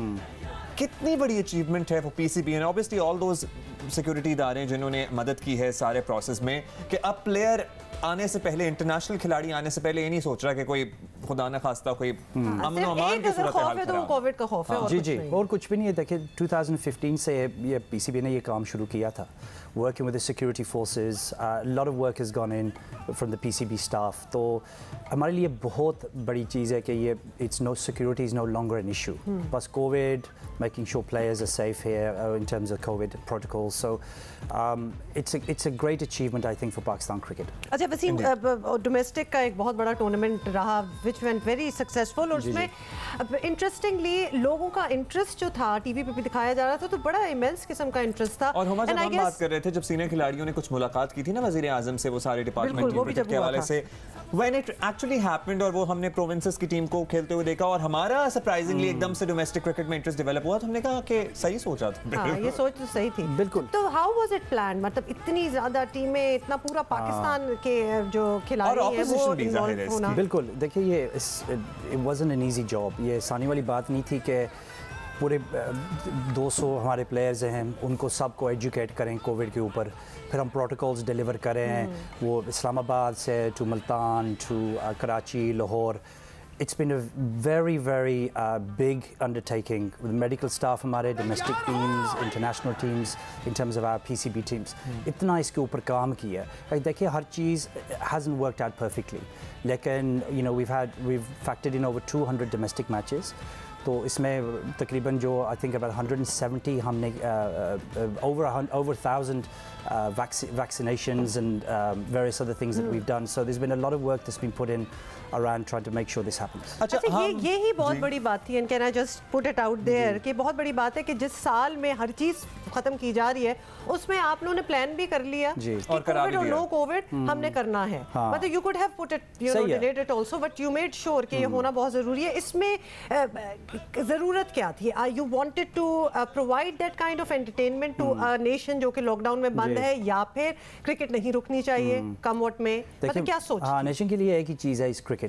कितनी बड़ी अचीवमेंट है वो PCB and obviously all those security इदारे जिन्होंने मदद की है सारे प्रोसेस में, कि अब प्लेयर आने से पहले, इंटरनेशनल खिलाड़ी आने से पहले ये नहीं सोच रहा कि कोई खुदा न खास्ता कोई अमन अमान की सूरत हाल है, तो कोविड का खौफ है। जी और कुछ भी नहीं है। देखिए 2015 से ये PCB ने ये काम शुरू किया था, working with the security forces, a lot of work has gone in from the PCB staff। तो हमारे लिए बहुत बड़ी चीज़ है कि ये security is no longer an issue। बस COVID, making sure players are safe here in terms of COVID protocols। So it's a great achievement I think for Pakistan cricket। अच्छा वसीम, डोमेस्टिक का एक बहुत बड़ा टूर्नामेंट रहा which went very successful, और उसमें interestingly लोगों का इंटरेस्ट जो था टीवी पे भी दिखाया जा रहा था, तो बड़ा इमेंस किस्म का इंटरेस्ट था। और हम बात कर रहे थे जब सीनियर खिलाड़ियों ने कुछ मुलाकात की थी ना वज़ीर आज़म से, वो सारे डिपार्टमेंट के हवाले से, when it actually happened, और वो हमने प्रोविंसेस की टीम को खेलते हुए देखा और हमारा सरप्राइजिंगली एकदम से डोमेस्टिक क्रिकेट में इंटरेस्ट डेवलप हुआ, तो हमने कहा कि सही सोचा था। हाँ, ये सोच तो सही थी बिल्कुल। तो हाउ वाज इट प्लान, मतलब इतनी ज्यादा टीमें, इतना पूरा पाकिस्तान के जो खिलाड़ी हैं वो इन्वॉल्व होना। बिल्कुल, देखिए ये it wasn't an easy job, ये आसानी वाली बात नहीं थी कि पूरे 200 हमारे प्लेयर्स हैं, उनको सबको एजुकेट करें कोविड के ऊपर, फिर हम प्रोटोकॉल्स डिलीवर करें, वो इस्लामाबाद से to Multan to Karachi, Lahore. It's been a very big undertaking with medical staff हमारे, domestic teams, international teams, in terms of our PCB teams। इतना इसके ऊपर काम किया है। देखिए हर चीज़ hasn't worked out perfectly, लेकिन you know we've factored in over 200 domestic matches। तो इसमें तकरीबन जो I think about 170 हमने over 1,000 vaccinations and various other things that we've done। So there's been a lot of work that's been put in around trying to make sure this happens। अच्छा, ये ही बहुत बड़ी बात थी, and can I just put it out there कि बहुत बड़ी बात है कि जिस साल में हर चीज़ ख़त्म की जा रही है उसमें आप लोगों ने प्लान भी कर लिया और करा भी दिया, नो कोविड हमने करना है। मतलब you could have put it, you know, delayed it also, but you made sure कि ये होना बहुत ज़रूरी है। इसमें ज़रूरत क्या थी? You wanted to provide that kind of entertainment to a nation जो कि लॉकडाउन में बंद है, या फिर क्रिकेट नहीं रुकनी चाहिए कम वक्त में? मतलब क्या सोच? हाँ, नेशन के लिए एक ही चीज़ है इस cricket,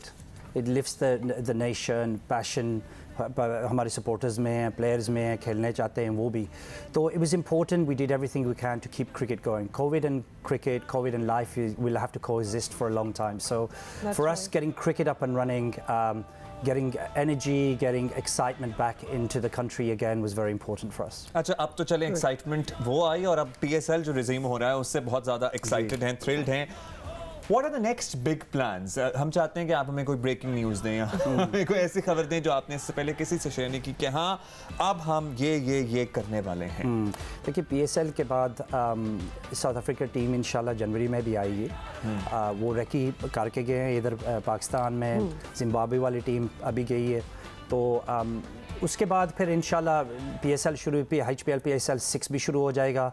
it lifts the nation, passion हमारे supporters में हैं, players में हैं, खेलने चाहते हैं वो भी। तो it was important, we did everything we can to keep cricket going। COVID and life will have to coexist for a long time। So for us, getting cricket up and running, getting energy, getting excitement back into the country again was very important for us। अच्छा, अब तो चले excitement वो आई, और अब PSL जो resume हो रहा है उससे बहुत ज़्यादा excited हैं, thrilled हैं। What are the next big plans? हम चाहते हैं कि आप हमें कोई ब्रेकिंग न्यूज़ दें, हमें कोई ऐसी खबर दें जो आपने इससे पहले किसी से शेयर नहीं की कि हाँ अब हम ये करने वाले हैं। देखिए PSL के बाद साउथ अफ्रीका टीम इंशाल्लाह जनवरी में भी आएगी। वो रेकी करके गए हैं इधर पाकिस्तान में, जिम्बाब्वे वाली टीम अभी गई है। तो उसके बाद फिर इंशाल्लाह PSL शुरू, HPL PSL 6 भी शुरू हो जाएगा।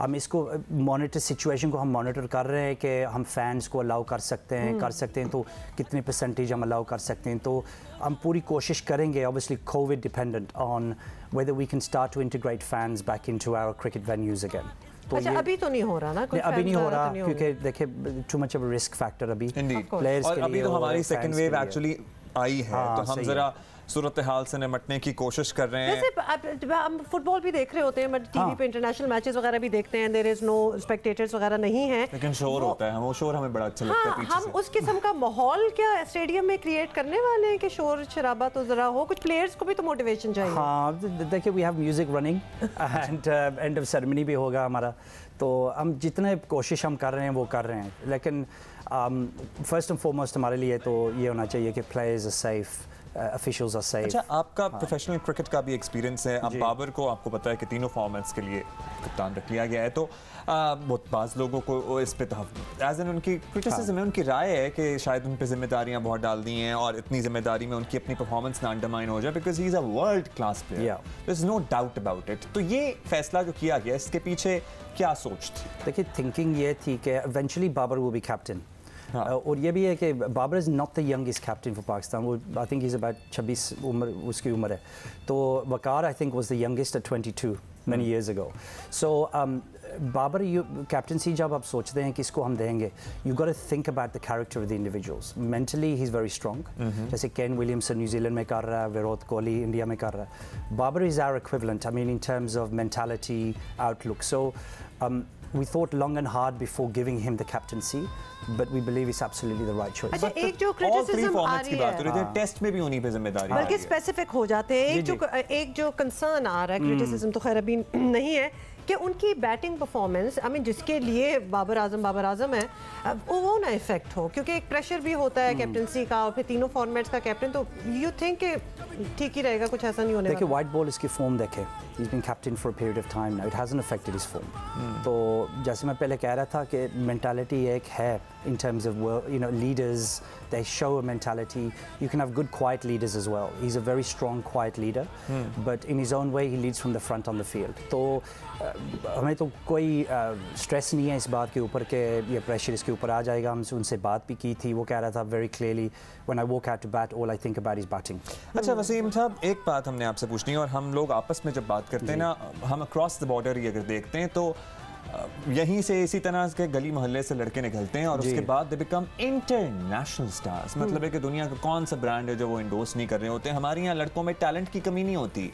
हम इसको मॉनिटर, सिचुएशन को हम मॉनिटर कर रहे हैं कि हम फैंस को अलाउ कर सकते हैं तो कितने परसेंटेज हम अलाउ कर सकते हैं। तो हम पूरी कोशिश करेंगे, obviously COVID dependent on whether we can start to integrate fans back into our cricket venues again. तो अच्छा, अभी तो नहीं हो रहा ना? अभी नहीं हो रहा क्योंकि देखिए too much of a risk factor अभी प्लेयर्स के लिए। अभी तो हमारी सेकंड वेव एक्चुअली आई है, तो हम जरा सूरत हाल से निपटने की कोशिश कर रहे हैं। वैसे हम फुटबॉल भी देख रहे होते हैं, टीवी पे इंटरनेशनल मैचेस वगैरह भी देखते हैं, देयर इज नो स्पेक्टेटर्स वगैरह नहीं है, लेकिन शोर होता है, वो शोर हमें बड़ा अच्छा लगता है पीछे हम उस किस्म का माहौल क्या स्टेडियम में क्रिएट करने वाले हैं कि शोर शराबा तो जरा हो, कुछ प्लेयर्स को भी तो मोटिवेशन चाहिए। हाँ, देखिए we have music running and end of ceremony भी होगा हमारा, तो हम जितने कोशिश हम कर रहे हैं वो कर रहे हैं, लेकिन फर्स्ट एंड फॉरमोस्ट हमारे लिए तो ये होना चाहिए कि players are safe, officials are safe। अच्छा, आपका प्रोफेशनल क्रिकेट का भी एक्सपीरियंस है। अब बाबर को आपको पता है कि तीनों फॉर्मेट्स के लिए कप्तान रख लिया गया है, तो बहुत बाज़ लोगों को इस पे एज एन उनकी क्रिटिसिज्म है, उनकी राय है कि शायद उन पे जिम्मेदारियां बहुत डाल दी हैं और इतनी जिम्मेदारी में उनकी अपनी परफॉर्मेंस ना अंडरमाइन हो जाए, because he is a world class player, there is no doubt about it. तो ये फैसला जो किया गया, इसके पीछे क्या सोच थी? देखिए थिंकिंग ये थी कि eventually Babar will be captain और ये भी है कि Babar is not the youngest captain for Pakistan, वो आई थिंक इज़ अबाउट 26 उम्र उसकी उम्र है, तो Waqar I think was the youngest at 22 many years ago. So Babar captaincy जब आप सोचते हैं कि इसको हम देंगे, you got to think about the character of the individuals. Mentally he is very strong, जैसे केन विलियमसन न्यूजीलैंड में कर रहा है, विराट कोहली इंडिया में कर रहा है. Babar is our equivalent, I mean in terms of mentality, outlook. So we thought long and hard before giving him the captaincy, but we believe it's absolutely the right choice. अच्छा, एक जो क्रिटिसिज्म आ रही है, test में भी उन्हीं पे जिम्मेदारी, बल्कि स्पेसिफिक हो जाते हैं. एक जो कंसर्न आ रहा है, क्रिटिसिज्म तो खैर अभी नहीं है, कि उनकी बैटिंग परफॉर्मेंस, आई मीन जिसके लिए बाबर आजम है, वो ना इफेक्ट हो, क्योंकि एक प्रेशर भी होता है कैप्टनसी का, और फिर तीनों फॉर्मेट्स का कैप्टन, तो यू थिंक कि ठीक ही रहेगा, कुछ ऐसा नहीं होने वाला. देखिए व्हाइट बॉल इसकी फॉर्म देखें, he is been captain for a period of time now, it hasn't affected his form. तो जैसे मैं पहले कह रहा था कि मेंटालिटी एक है in terms of, you know, leaders, they show a mentality. You can have good quiet leaders as well. He's a very strong quiet leader, but in his own way he leads from the front on the field. तो हमें तो कोई stress नहीं है इस बात के ऊपर कि ये प्रेशर इसके ऊपर आ जाएगा. हमसे उनसे बात भी की थी, वो कह रहा था very clearly, when I walk out to bat all I think about is batting. अच्छा वसीम साहब, एक बात हमने आपसे पूछनी है, और हम लोग आपस में जब बात करते हैं ना, हम अक्रॉस द बॉर्डर ही अगर देखते हैं तो यहीं से इसी तरह के गली मोहल्ले से लड़के निकलते हैं, और उसके बाद दे बिकम इंटरनेशनल स्टार्स. मतलब है कि दुनिया का कौन सा ब्रांड है जो वो इंडोर्स नहीं कर रहे होते. हमारे यहाँ लड़कों में टैलेंट की कमी नहीं होती,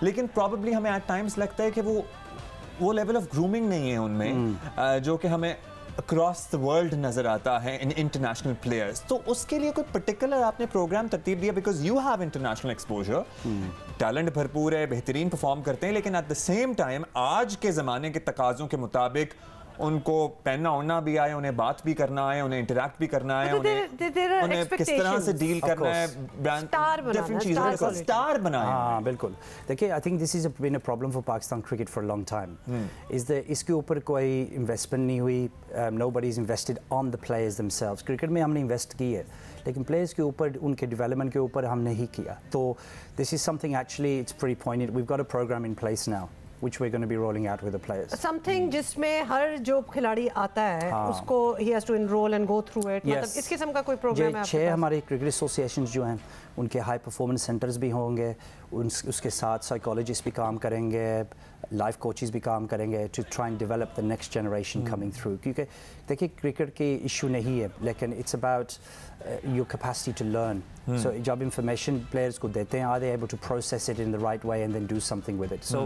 लेकिन प्रॉबेबली हमें एट टाइम्स लगता है कि वो लेवल ऑफ ग्रूमिंग नहीं है उनमें जो कि हमें अक्रॉस द वर्ल्ड नजर आता है इन इंटरनेशनल प्लेयर्स. तो उसके लिए कोई पर्टिकुलर आपने प्रोग्राम तरतीब दिया, because you have international exposure, talent भरपूर है, बेहतरीन परफॉर्म करते हैं, लेकिन एट द सेम टाइम आज के ज़माने के तकाज़ों के मुताबिक उनको पहनना उड़ना भी आए, उन्हें बात भी करना है, उन्हें इंटरैक्ट भी करना है, उन्हें किस तरह से डील करना है, डिफरेंट चीज़ों को स्टार बनाना है. हाँ बिल्कुल. देखिए I think this is been a problem for Pakistan cricket for a long time. इसके ऊपर कोई इन्वेस्टमेंट नहीं हुई. Nobody is invested on the players themselves. Cricket में हमने इन्वेस्ट की है, लेकिन प्लेयर्स के ऊपर, उनके डेवलपमेंट के ऊपर हमने ही किया. तो this is something actually it's pretty pointed. We have got a program in place now which we're going to be rolling out with the players. Something जिसमें हर जो खिलाड़ी आता है उसको he has to enroll and go through it. मतलब इस किस्म का कोई प्रोग्राम है आपके पास? 6 हमारे क्रिकेट एसोसिएशंस जो हैं उनके हाई परफॉर्मेंस सेंटर्स भी होंगे, उसके साथ साइकोलॉजिस्ट भी काम करेंगे, लाइफ कोचेस भी काम करेंगे to try and develop the next generation coming through. क्योंकि देखिए क्रिकेट की इशू नहीं है, लेकिन it's about your capacity to learn. So जब information players को देते हैं, are they able to process it in the right way and then do something with it. So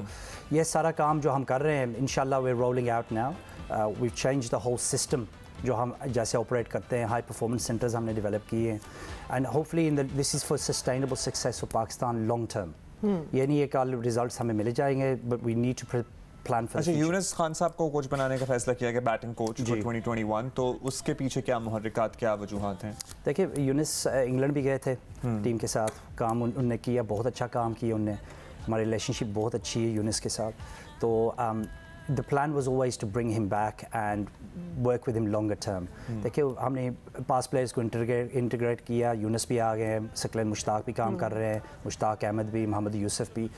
ये सारा काम जो हम कर रहे हैं, inshallah we're rolling out now. We've changed the whole system जो हम जैसे ऑपरेट करते हैं. हाई परफॉर्मेंस सेंटर्स हमने डेवलप किए हैं, and hopefully this is for sustainable success for Pakistan long term. ये नहीं है कि रिजल्ट्स हमें मिल जाएंगे, but we need to plan for. अच्छा, यूनुस खान साहब को कोच बनाने का फैसला किया गया, बैटिंग कोच फॉर 2021, तो उसके पीछे क्या मुहर्रिकात, क्या वजूहात हैं? देखिए यूनुस इंग्लैंड भी गए थे टीम के साथ, काम उनने किया, बहुत अच्छा काम किया उनने. हमारी रिलेशनशिप बहुत अच्छी है यूनुस के साथ. तो the plan was always to bring him back and work with him longer term. देखिए हमने पास प्लेयर्स को इंटीग्रेट किया. यूनुस भी आ गए, सकलन मुश्ताक भी काम कर रहे हैं, मुश्ताक अहमद भी, मोहम्मद यूसुफ भी.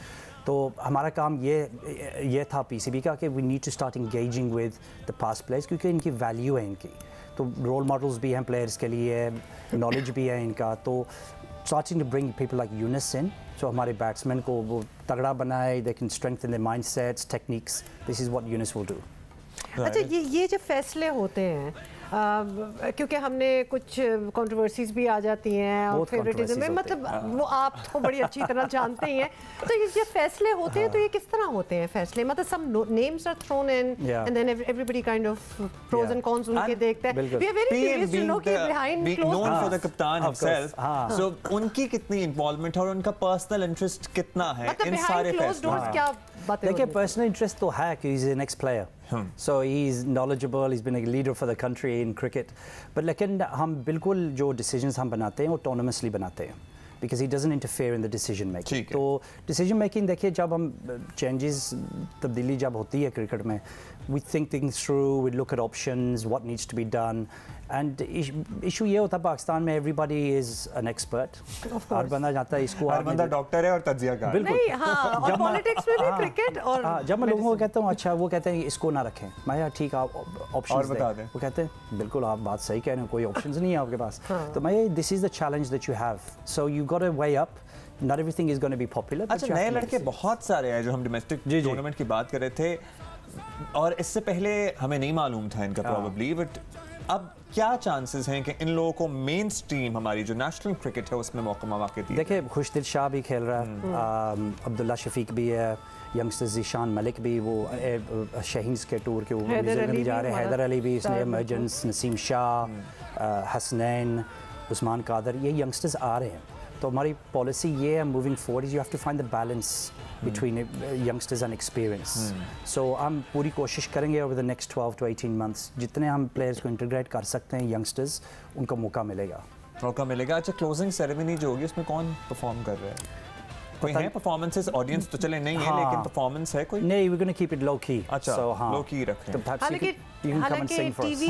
तो हमारा काम ये था पीसीबी का कि we need to start engaging with the past players, क्योंकि इनकी वैल्यू है इनकी. तो रोल मॉडल्स भी हैं प्लेयर्स के लिए, नॉलेज भी है इनका. तो starting to bring people like Yunus in, so हमारे बैट्समैन को वो तगड़ा बनाए, they can strengthen their mindsets, techniques. This is what Yunus will do. अच्छा, ये जो फैसले होते हैं, क्योंकि हमने कुछ कंट्रोवर्सीज भी आ जाती हैं और फेवरेटिज्म में, मतलब वो आप तो बड़ी अच्छी तरह जानते ही हैं. तो ये जो फैसले होते हैं, तो ये किस तरह होते हैं फैसले? मतलब some names are thrown in and then everybody kind of pros and cons उनके देखते हैं. We are very curious to know कि behind closed doors, known for the captain himself, so उनकी कितनी इन्वॉल्वमेंट और उनका पर्सनल इंटरेस्ट कितना है इन सारे फैसलों में? क्या बातें? देखिए पर्सनल इंटरेस्ट तो है कि he's an ex-player. So he's knowledgeable, he's been a leader for the country in cricket. But लेकिन हम बिल्कुल जो decisions हम बनाते हैं वो autonomously बनाते हैं, because he doesn't interfere in the decision making. तो decision making देखिए जब हम changes, तब्दीली जब होती है क्रिकेट में, we think things through, we look at options, what needs to be done, and issue ये होता है पाकिस्तान में एवरीबॉडी इज़ एन एक्सपर्ट, हर बंदा जाता है इसको, हर बंदा डॉक्टर है और तज्जियाकार। बिल्कुल नहीं, हाँ, और पॉलिटिक्स में भी क्रिकेट और जब मैं लोगों को कहता हूँ अच्छा, वो कहते हैं इसको ना रखें, मैं यार ठीक आप ऑप्शंस बता दें, वो कहते हैं बिल्कुल आप बात सही कह रहे हैं, कोई ऑप्शंस नहीं है आपके पास, तो मैं this is the challenge that you have, so you got two way up, not everything is gonna be popular. अच्छा, नए लड़के बहुत सारे हैं जो हम डोमेस्टिक टूर्नामेंट की बात कर रहे थे, और इससे पहले हमें नहीं मालूम था इनका प्रोबेबली, बट अब क्या चांसेस हैं कि इन लोगों को मेन स्ट्रीम हमारी जो नेशनल क्रिकेट है उसमें मौके दिए? देखिए खुशदिल शाह भी खेल रहा है, अब्दुल्ला शफीक भी है, यंगस्टर्स ज़ीशान मलिक भी वो शहीन्स के टूर के ऊपर भी जा रहे हैं, हैदर अली भी इसलिए इमरजेंस, नसीम शाह, हसनैन, उस्मान कादर, ये यंगस्टर्स आ रहे हैं। तो हमारी पॉलिसी ये है moving forward, you have to find the balance between youngsters and experience. So हम पूरी कोशिश करेंगे over the next 12 to 18 months, जितने हम प्लेयर्स को इंटीग्रेट कर सकते हैं यंगस्टर्स, उनको मौका मिलेगा। अच्छा, क्लोजिंग सेरेमनी जो होगी उसमें कौन परफॉर्म कर रहा है? कोई है परफॉर्मेंसेस? ऑडियंस तो चले नहीं है, लेकिन परफॉर्मेंस है कोई? नहीं, we're going to keep it low key. अच्छा, so, low key रखें। तो हालांकि TV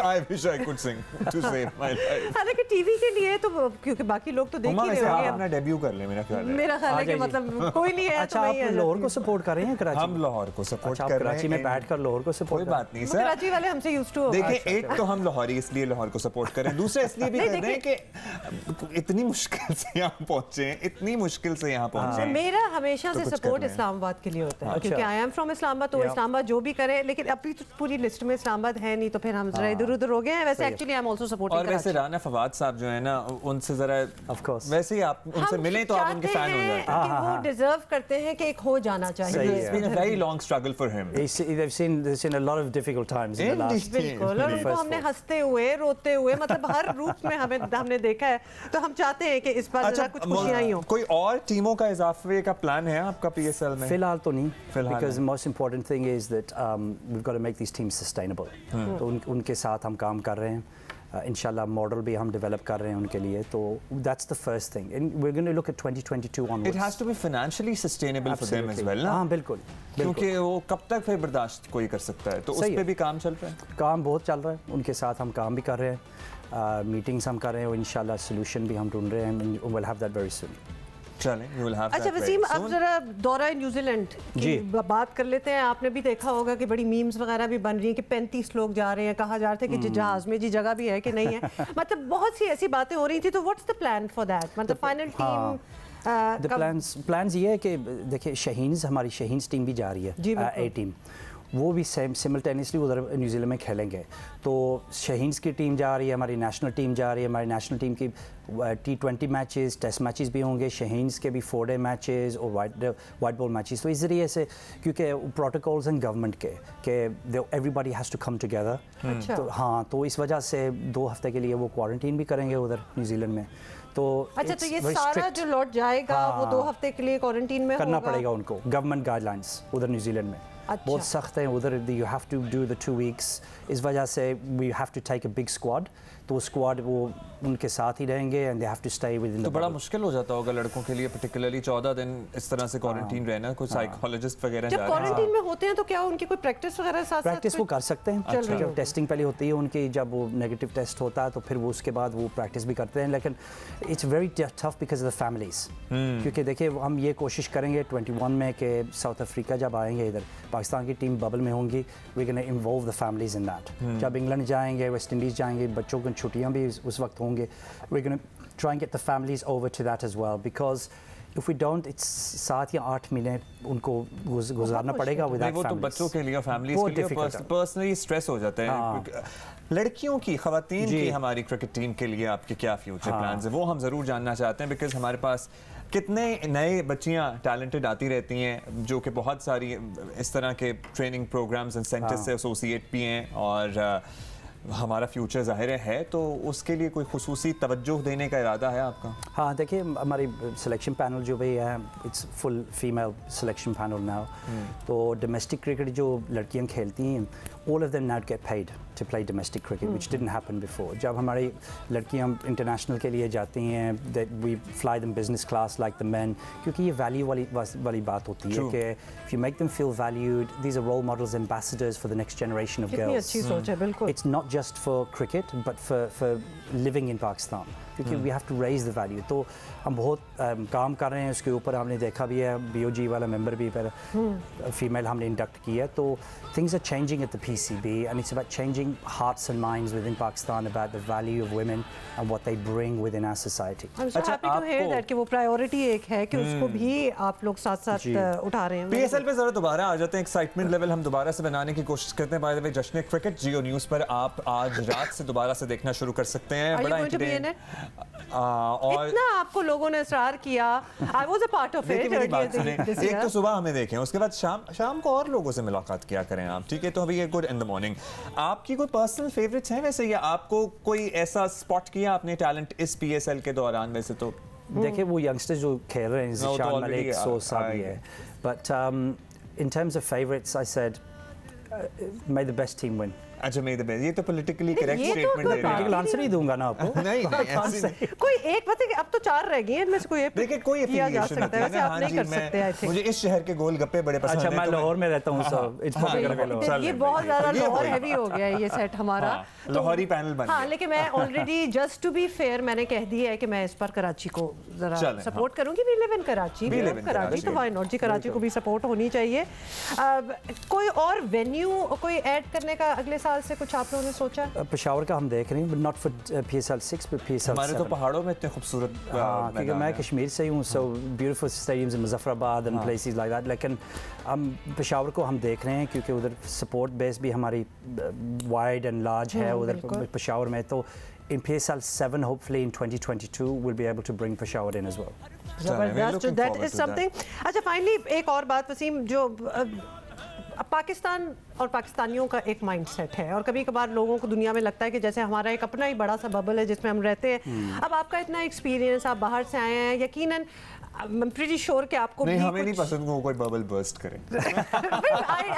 I wish I could sing to save my life. हालांकि टीवी के लिए तो क्योंकि बाकी लोग तो देख ही रहे होंगे, अपना डेब्यू कर ले, मेरा ख्याल है। मेरा ख्याल है कि मतलब कोई नहीं है। अच्छा, आप लाहौर को सपोर्ट कर रहे हैं? कराची? हम लाहौर को सपोर्ट कर रहे हैं। कराची में बैठकर लाहौर को सपोर्ट? कोई बात नहीं सर, कराची वाले हमसे यूज्ड टू। देखिए, एक तो हम लाहौरी इसलिए लाहौर को सपोर्ट करें, दूसरा इसलिए भी कर रहे हैं कि इतनी मुश्किल से यहाँ पहुंचे हैं, इतनी मुश्किल से यहाँ पहुंचे हैं। मेरा हमेशा से सपोर्ट इस्लामाबाद के लिए होता है, क्योंकि आई एम फ्रॉम इस्लामाबाद, तो इस्लामाबाद जो भी करे, लेकिन अभी तो पूरी लिस्ट में इस्लामाबाद है नहीं, तो फिर हम जरा इधर उधर हो गए हैं। वैसे actually I am also supporting Karachi. और वैसे राना फवाद साहब जो है ना, उनसे जरा ऑफ कोर्स वैसे ही आप उनसे मिले तो आप उनके फैन हो जाते हैं कि वो डिजर्व करते हैं कि एक हो जाना चाहिए। It's been a very long struggle for him. They've seen a lot of difficult times in the last. बिल्कुल, और उनको हमने हंसते हुए, रोते हुए, मतलब हर रूप में हमने देखा है, तो हम चाहते हैं कि इस बार जरा कुछ खुशियां ही हो। कोई और टीमों का इजाफे का प्लान है आपका PSL में? फिलहाल तो नहीं, because the most important thing is that we've got to make these teams sustainable. तो उनके साथ हम काम कर रहे हैं, इंशाल्लाह मॉडल भी हम डेवलप कर रहे हैं उनके लिए, तो that's the first thing, and we're going to look at 2022 onwards. It has to be financially sustainable for them as well, ना? हाँ बिल्कुल, क्योंकि वो कब तक फिर बर्दाश्त कोई कर सकता है, तो उस पे भी काम चल रहा है। काम बहुत चल रहा है, उनके साथ हम काम भी कर रहे हैं, मीटिंग्स हम कर रहे हैं, और इंशाल्लाह सोल्यूशन भी हम ढूंढ रहे हैं, we'll have that very soon. अच्छा वसीम, अब जरा दौरा न्यूजीलैंड की बात कर लेते हैं। आपने भी देखा होगा कि बड़ी मीम्स वगैरह भी बन रही हैं कि 35 लोग जा रहे हैं, कहा जा रहा था कि जहाज में जी जगह भी है कि नहीं है, मतलब बहुत सी ऐसी बातें हो रही थी। तो what's the plan for that, मतलब फाइनल टीम? प्लान्स ये है कि देखिए शहीन्स, हमारी शहीन्स टीम भी जा रही है, ए टीम, वो भी सिमल्टेनियसली उधर न्यूजीलैंड में खेलेंगे। तो शहीन्स की टीम जा रही है, हमारी नेशनल टीम जा रही है, हमारी नेशनल टीम की T20 मैचेस, टेस्ट मैचेस भी होंगे, शहीन्स के भी 4-डे मैचेस और वाइट बॉल मैचेस। तो इस ज़रिए से, क्योंकि प्रोटोकॉल्स हैं गवर्नमेंट के everybody has to come together, तो हाँ, तो इस वजह से 2 हफ्ते के लिए वो क्वारंटीन भी करेंगे उधर न्यूजीलैंड में। तो अच्छा, तो ये सारा जो लौट जाएगा वो 2 हफ्ते के लिए क्वारंटीन में करना पड़ेगा उनको, गवर्नमेंट गाइडलाइंस उधर न्यूजीलैंड में बहुत सख्त हैं उधर, you have to do the 2 weeks। इस वजह से we have to take a big squad, तो स्क्वाड वो उनके साथ ही रहेंगे and they have to stay within the. तो बड़ा मुश्किल हो जाता होगा लड़कों के लिए, पर्टिकुलरली 14 दिन इस तरह से क्वारंटीन रहना। कोई साइकोलॉजिस्ट वगैरह जब क्वारंटीन में होते हैं तो क्या उनकी कोई प्रैक्टिस वगैरह साथ प्रैक्टिस वो कर सकते हैं? जब टेस्टिंग पहले होती है उनकी, जब वो नेगेटिव टेस्ट होता है तो फिर वो उसके बाद वो प्रैक्टिस भी करते हैं, लेकिन it's very tough because of the families. क्योंकि देखिए हम ये कोशिश करेंगे 21 में कि साउथ अफ्रीका जब आएंगे इधर, पाकिस्तान की टीम बबल में होंगी, we can involve the families in that. जब इंग्लैंड जाएंगे, वेस्ट इंडीज़ जाएंगे, बच्चों की छुट्टियाँ भी उस वक्त होंगे, we can try and get the families over to that as well, because If we don't, it's 7 या 8 महीने उनको गुजारना पड़ेगा विदाउट फैमिलीज। वो तो बच्चों के लिए, फैमिलीज के लिए पर्सनली स्ट्रेस हो जाता है। लड़कियों की, खवातीन की हमारी क्रिकेट टीम के लिए आपके क्या फ्यूचर प्लान्स हैं, वो हम ज़रूर जानना चाहते हैं, बिकॉज हमारे पास कितने नए बच्चियाँ टैलेंटेड आती रहती हैं जो कि बहुत सारी इस तरह के ट्रेनिंग प्रोग्राम्स एंड सेंटर्स से एसोसिएट भी हैं, और हमारा फ्यूचर ज़ाहिर है, तो उसके लिए कोई खुसूसी तवज्जो देने का इरादा है आपका? हाँ, देखिए हमारी सिलेक्शन पैनल जो भी है, it's full female selection panel now. तो डोमेस्टिक क्रिकेट जो लड़कियाँ खेलती हैं, all of them now get paid. to play domestic cricket, which didn't happen before. जब हमारी लड़कियाँ international के लिए जाती हैं, that we fly them business class like the men, क्योंकि ये value वाली बात होती है कि if you make them feel valued, these are role models, ambassadors for the next generation of girls. कितनी अच्छी सोच है, बिल्कुल. It's not just for cricket, but for living in Pakistan. क्योंकि we have to raise the value. तो हम बहुत काम कर रहे हैं उसके ऊपर. हमने देखा भी है BOG वाला मेंबर भी पर फीमेल हमने इंडक्ट किया. तो things are changing at the PCB and it's about changing hearts and minds within Pakistan about the value of women and what they bring within our society. I'm so happy to hear that कि वो priority एक है कि उसको भी आप लोग साथ-साथ उठा रहे हैं. PSL पे जरा दोबारा आ जाते हैं. एक्साइटमेंट लेवल हम दोबारा से बनाने की कोशिश करते हैं. बाय द वे जश्न क्रिकेट जियो न्यूज़ पर आप आज रात से दोबारा से देखना शुरू कर सकते हैं. बड़ा इंटरटेन और इतना आपको लोगों ने इसरार किया. I was a part of it. एक तो सुबह हमें देखें, उसके बाद शाम को और लोगों से मुलाकात किया करें आप. ठीक है, तो अभी ये गुड इन द मॉर्निंग. आपकी कोई पर्सनल फेवरेट्स हैं वैसे, या आपको कोई ऐसा स्पॉट किया आपने टैलेंट इस PSL के दौरान? वैसे तो देखिए वो यंगस्टर्स जो खेल रहे हैं, शान मलिक, सोसा भी है. But in terms of favorites, I said may the best team win. अच्छा, may the best. ये तो politically correct statement है. Political answer ही दूंगा ना आपको. नहीं, कोई एक बात है कि अब तो 4 रह गए हैं, इनमें से कोई एक देखिए कोई किया जा सकता है. वैसे आप नहीं कर सकते. I think मुझे इस शहर के गोलगप्पे बड़े पसंद हैं. अच्छा, मैं लाहौर में रहता हूँ, so it's ये बहुत ज़्यादा लाहौर हैवी हो गया है ये सेट हमारा. लाहौरी पैनल बन गया. हाँ, लेकिन मैं already just to be fair मैंने कह दिया है कि मैं इस पर कराची को जरा सपोर्ट करूंगी. We live in Karachi, Karachi तो व्हाई नॉट जी, कराची को भी सपोर्ट होनी चाहिए. कोई और वेन्यू कोई ऐड करने का अगले साल से कुछ आप लोगों ने सोचा? पेशावर का हम देख रहे हैं, not for PSL 6 but PSL 7. हमारे तो पहाड़ों में इतने खूबसूरत. क्योंकि मैं कश्मीर से हूँ, so beautiful stadiums in Muzaffarabad and places like that. लेकिन हम पेशावर को हम देख रहे हैं क्योंकि उधर सपोर्ट बेस भी हमारी वाइड एंड लार्ज है उधर पेशावर में. तो in PSL 7 hopefully in 2022 we'll be able to bring Peshawar in as well. Jabardast, that is something. अच्छा, फाइनली एक और बात वसीम, जो पाकिस्तान और पाकिस्तानियों का एक माइंडसेट है और कभी कभार लोगों को दुनिया में लगता है कि जैसे हमारा एक अपना ही बड़ा सा बबल है जिसमें हम रहते हैं. अब आपका इतना एक्सपीरियंस, आप बाहर से आए हैं, यकीनन I'm pretty sure कि आपको नहीं, हमें नहीं पसंद कोई बबल बर्स्ट करे.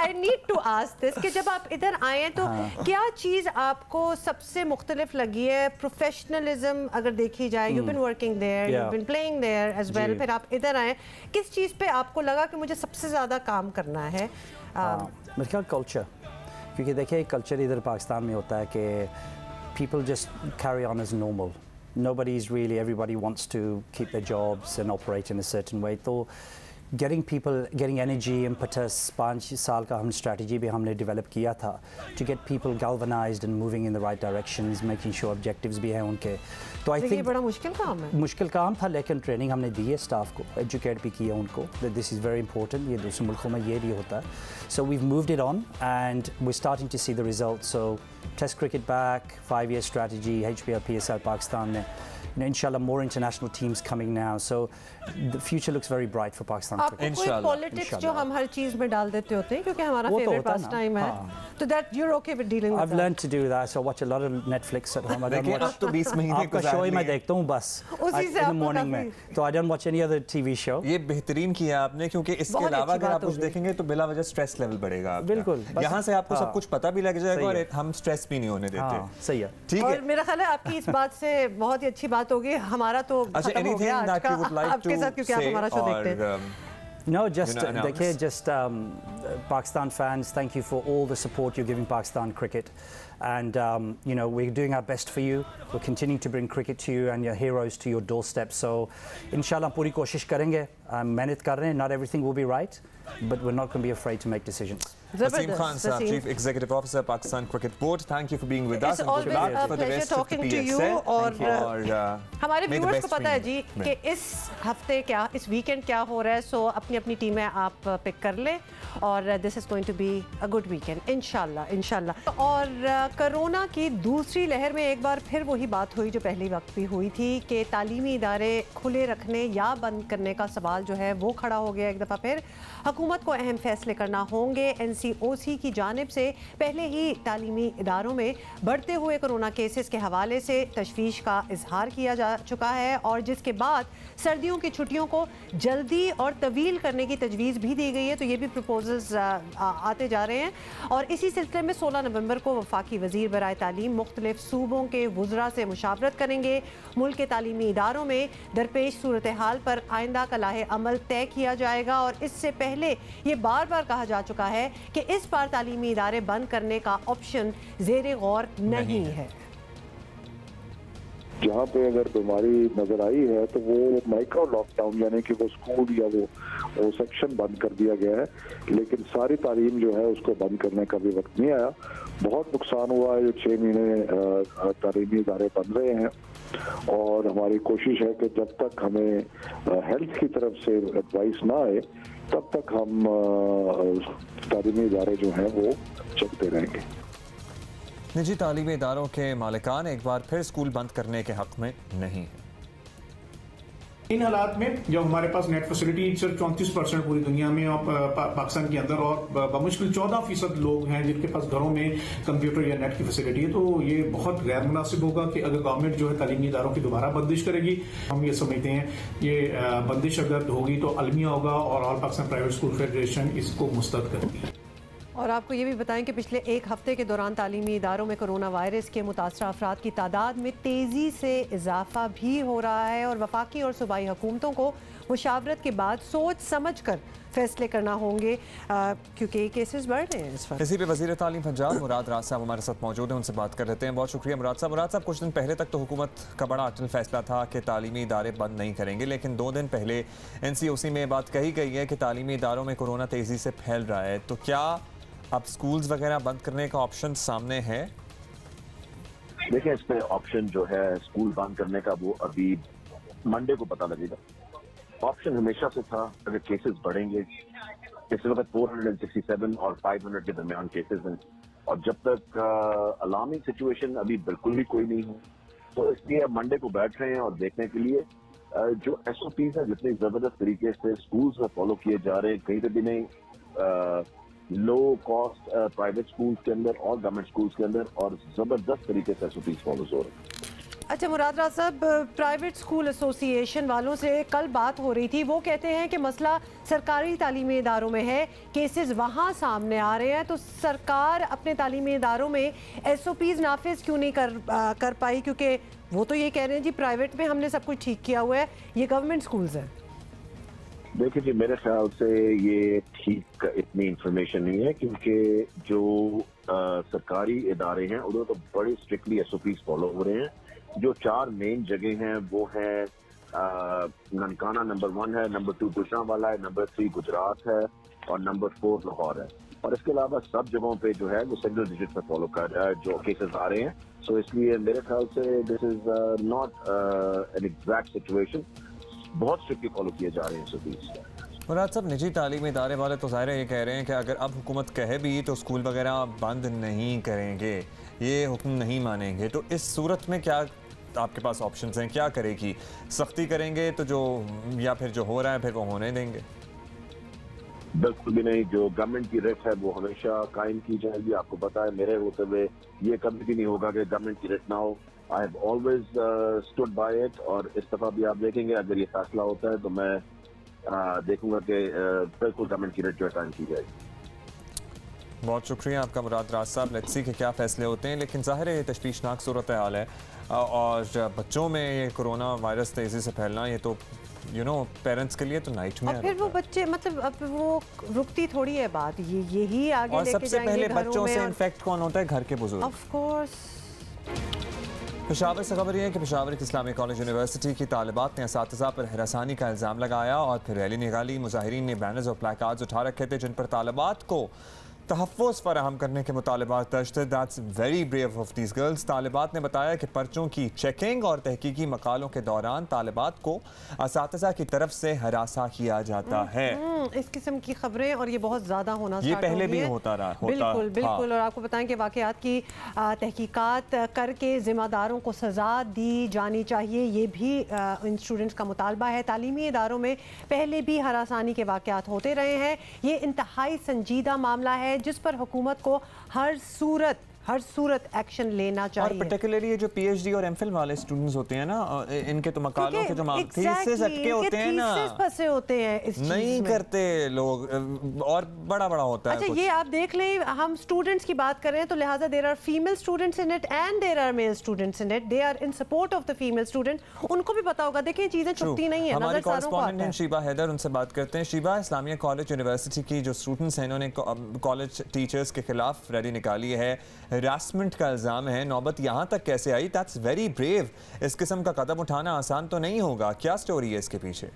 I need to ask this कि जब आप इधर आए हैं तो क्या चीज़ आपको सबसे मुख्तलिफ लगी है? प्रोफेशनलिज्म अगर देखी जाए, you've been working there, you've been playing there as well, फिर आप इधर आए, किस चीज़ पे आपको लगा कि मुझे सबसे ज़्यादा काम करना है? मेरे ख्याल कल्चर, क्योंकि देखिए कल्चर इधर पाकिस्तान में होता है कि people just carry on as normal. Everybody wants to keep their jobs and operate in a certain way. So getting energy, impetus, 5 साल का हम strategy भी हमने develop किया था to get people galvanized and moving in the right directions, making sure objectives भी हैं उनके. तो I think ये बड़ा मुश्किल काम है. मुश्किल काम था, लेकिन ट्रेनिंग हमने दी है स्टाफ को, एजुकेट भी किया उनको that this is very important. ये दूसरे मुल्कों में ये भी होता है. So we've moved it on and we're starting to see the results. So Test cricket back, 5-year strategy, HPL, PSL, Pakistan. Inshallah, more international teams coming now. So the future looks very bright for Pakistan. आपको कोई politics जो हम हर चीज़ में डाल देते होते हैं क्योंकि हमारा favorite pastime है. So that you're okay with dealing with that? I've learned to do that. So I watch a lot of Netflix at home. देखिए अब तो 20 महीने आपका शो ही मैं देखता हूँ बस in the morning में. तो I don't watch any other TV show. ये बेहतरीन किया आपने, क्योंकि इसके अलावा अगर आप कुछ देखेंगे तो बिला वजह स्ट्रेस लेवल बढ़ेगा आपका. बिल्कुल. यहाँ से आपको सब कुछ पता भी लग जाएगा और हम स्ट्रेस भी नहीं होने देते. सही है. ठीक है. और मेरा ख्याल है आपकी इस बात से बहुत ही अच्छी बात होगी. हमारा तो खत्म हो गया आज का आपके साथ क्योंकि आप हमारा शो देखते हैं. No, just Pakistan fans, thank you for all the support you're giving Pakistan cricket. And, we're doing our best for you. We're continuing to bring cricket to you and your heroes to your doorstep. So, inshallah, puri koshish karenge. Mehnat kar rahe hain. Not everything will be right, but we're not going to be afraid to make decisions. Wasim Khan Saab, Chief Executive Officer, Pakistan Cricket Board. Thank you for being with us. It's always a pleasure talking to you. और हमारे viewers को पता है जी कि इस हफ्ते क्या, इस वीकेंड क्या हो रहा है. सो अपनी अपनी टीमें आप पिक कर लें और this is going to be a good weekend इंशाल्लाह. और कोरोना की दूसरी लहर में एक बार फिर वही बात हुई जो पहली वक्त भी हुई थी कि तालीमी इदारे खुले रखने या बंद करने का सवाल जो है वो खड़ा हो गया एक दफ़ा फिर. हुकूमत को अहम फैसले करना होंगे. NCOC की जानिब से पहले ही तालीमी इदारों में बढ़ते हुए कोरोना केसेस के हवाले से तशवीश का इजहार किया जा चुका है और जिसके बाद सर्दियों की छुट्टियों को जल्दी और तवील करने की तजवीज़ भी दी गई है. तो ये भी प्रपोजल्स आते जा रहे हैं और इसी सिलसिले में 16 नवंबर को वफाकी की वज़ीर बराए तालीम मुख्तलिफ सूबों के वुज़रा से मुशावरत करेंगे। मुल्क के तालीमी इदारों में दरपेश सूरत हाल पर आइंदा का लाहे अमल तय किया जाएगा। और इससे पहले ये बार बार कहा जा चुका है कि इस बार तालीमी इदारे बंद करने का ऑप्शन ज़ेरे गौर नहीं है। जहाँ पे अगर बीमारी नजर आई है तो वो माइक्रो लॉकडाउन यानी कि वो स्कूल या वो सेक्शन बंद कर दिया गया है, लेकिन सारी तालीम जो है उसको बंद करने का भी वक्त नहीं आया। बहुत नुकसान हुआ है, जो 6 महीने तालीमी इदारे बन रहे हैं और हमारी कोशिश है कि जब तक हमें हेल्थ की तरफ से एडवाइस ना आए तब तक हम तालीमी इदारे जो हैं वो चलते रहेंगे। निजी तालीमी इदारों के मालिकान एक बार फिर स्कूल बंद करने के हक में नहीं है। इन हालात में जब हमारे पास नेट फैसिलिटी सिर्फ 34% पूरी दुनिया में और पाकिस्तान के अंदर और बमुश्किल 14% लोग हैं जिनके पास घरों में कंप्यूटर या नेट की फैसिलिटी है, तो ये बहुत गैर मुनासिब होगा कि अगर गवर्नमेंट जो है तालीमी इदारों की दोबारा बंदिश करेगी। हम ये समझते हैं ये बंदिश अगर होगी तो अलमिया होगा और all Pakistan private school federation इसको मुस्तरद करेगी। और आपको ये भी बताएं कि पिछले एक हफ्ते के दौरान तालीमी इदारों में कोरोना वायरस के मुतासरा अफराद की तादाद में तेज़ी से इजाफा भी हो रहा है और वफाकी और सूबाई हुकूमतों को मुशावरत के बाद सोच समझ कर फैसले करना होंगे क्योंकि केसेस बढ़ रहे हैं इस वक्त। इसी पे वज़ीर तालीम पंजाब मुराद राज साहब हमारे साथ मौजूद हैं, उनसे बात कर लेते हैं। बहुत शुक्रिया मुराद साहब। मुराद साहब, कुछ दिन पहले तक तो हुकूमत का बड़ा अटल फैसला था कि तालीमी इदारे बंद नहीं करेंगे, लेकिन 2 दिन पहले NCOC में बात कही गई है कि तालीमी इदारों में कोरोना तेज़ी से फैल रहा है, तो क्या अब स्कूल्स वगैरह बंद करने का ऑप्शन सामने है? देखिए, इस पे ऑप्शन जो है स्कूल बंद करने का वो अभी मंडे को पता लगेगा। ऑप्शन हमेशा से था अगर केसेस बढ़ेंगे, इस वक्त 467 और 500 के दरमियान केसेस हैं और जब तक अलार्मिंग सिचुएशन अभी बिल्कुल भी कोई नहीं है, तो इसलिए अब मंडे को बैठ रहे हैं और देखने के लिए जो SOPs हैं जितनी जबरदस्त तरीके से स्कूल्स में फॉलो किए जा रहे हैं, कहीं पे भी नहीं लो कॉस्ट प्राइवेट स्कूल्स के अंदर और गवर्नमेंट स्कूल्स के अंदर और जबरदस्त तरीके से SOPs फॉलो हो रहे हैं। अच्छा मुराद राज साहब, प्राइवेट स्कूल एसोसिएशन वालों से कल बात हो रही थी, वो कहते हैं कि मसला सरकारी तालीमी इदारों में है, केसेस वहाँ सामने आ रहे हैं, तो सरकार अपने तालीमी इदारों में SOPs नाफिज क्यों नहीं कर पाई? क्योंकि वो तो ये कह रहे हैं जी प्राइवेट में हमने सब कुछ ठीक किया हुआ है, ये गवर्नमेंट स्कूल्स हैं। देखिए जी, मेरे ख्याल से ये ठीक इतनी इंफॉर्मेशन नहीं है क्योंकि जो सरकारी इदारे हैं उधर तो बड़ी स्ट्रिक्टली SOPs फॉलो हो रहे हैं। जो 4 मेन जगह हैं वो है ननकाना नंबर 1 है, नंबर 2 गुजरांवाला है, नंबर 3 गुजरात है और नंबर 4 लाहौर है। और इसके अलावा सब जगहों पे जो है वो सिंगल डिजिट पर फॉलो कर रहा है जो केसेस आ रहे हैं। सो इसलिए मेरे ख्याल से this is not an exact situation, बहुत स्ट्रिक्टली फॉलो किए जा रहे हैं SOPs। मुराद साहब, निजी तालीमी इदारे वाले तो ज़ाहिर है ये कह रहे हैं कि अगर अब हुकूमत कहे भी तो स्कूल वगैरह बंद नहीं करेंगे, ये हुक्म नहीं मानेंगे, तो इस सूरत में क्या आपके पास ऑप्शंस हैं? क्या करेगी? सख्ती करेंगे तो जो या फिर जो हो रहा है फिर वो होने देंगे? बिल्कुल भी नहीं। जो गवर्नमेंट की रिट है वो हमेशा कायम की जाएगी। आपको पता है मेरे होते हुए ये कभी भी नहीं होगा कि गवर्नमेंट की रिट ना हो। I have always stood by it और इस दफा भी आप देखेंगे अगर ये फैसला होता है तो मैं देखूंगा कि बिल्कुल गवर्नमेंट की रिट जो है कायम की जाएगी। बहुत शुक्रिया आपका मुराद राज साहब। लेट्स सी के क्या फैसले होते हैं, लेकिन ज़ाहिर है ये तशवीशनाक सूरत हाल है और बच्चों में ये कोरोना वायरस तेज़ी से फैलना, ये तो पेरेंट्स के लिए तो नाइटमेयर। और फिर वो बच्चे मतलब अब वो रुकती थोड़ी है बात, यही आगे और लेके सबसे पहले बच्चों से और... इन्फेक्ट कौन होता है? घर के बुजुर्ग। Of course. पेशावर से खबर यह है कि पेशावर के इस्लामी कॉलेज यूनिवर्सिटी की तालिबात ने असातिज़ा पर हरासानी का इल्ज़ाम लगाया और फिर रैली निकाली। मुजाहिरीन ने बैनर्स और प्लेकार्ड्स उठा रखे थे जिन पर तालिबात को तहफ़्फ़ुज़ फराहम करने के मुतालबात दर्ज थे। That's very brave of these girls. तालिबात ने बताया कि पर्चों की चेकिंग और तहकीकी मकालों के दौरान तालिबात को असातिज़ा की तरफ से हरासा किया जाता है। इस किस्म की खबरें और ये बहुत ज़्यादा होना ये पहले भी होता रहा। बिल्कुल बिल्कुल। और आपको बताएं कि वाक़यात की तहकीकात करके ज़िम्मेदारों को सज़ा दी जानी चाहिए, ये भी इन स्टूडेंट्स का मुतालबा है। तालीमी इदारों में पहले भी हरासानी के वाक़यात होते रहे हैं। ये इंतहाई संजीदा मामला है जिस पर हुकूमत को हर सूरत एक्शन लेना चाहिए। और पर्टिकुलरली ये जो पीएचडी और एमफिल वाले स्टूडेंट्स होते हैं ना, इनके तो मकालों के जो थीसिस अटके होते हैं ना, फंसे होते हैं इस चीज नहीं में। करते लोग, और बड़ा होता है। अच्छा, ये आप देख लें, हम स्टूडेंट्स की बात कर रहे हैं तो लिहाजा there are female students in it and there are male students in it, they are in support of the female student. उनको भी पता होगा, देखिए चीजें छुपती नहीं है, हमारे नजर सारों को आता है। शीबा हैदर, उनसे बात करते हैं। शीबा, इस्लामिया कॉलेज यूनिवर्सिटी की जो स्टूडेंट्स हैं, इन्होंने कॉलेज टीचर्स के खिलाफ रैली निकाली है, हरासमेंट का इल्जाम है, नौबत यहाँ तक कैसे आई? That's very brave. इस किस्म का कदम उठाना आसान तो नहीं होगा, क्या स्टोरी है इसके पीछे?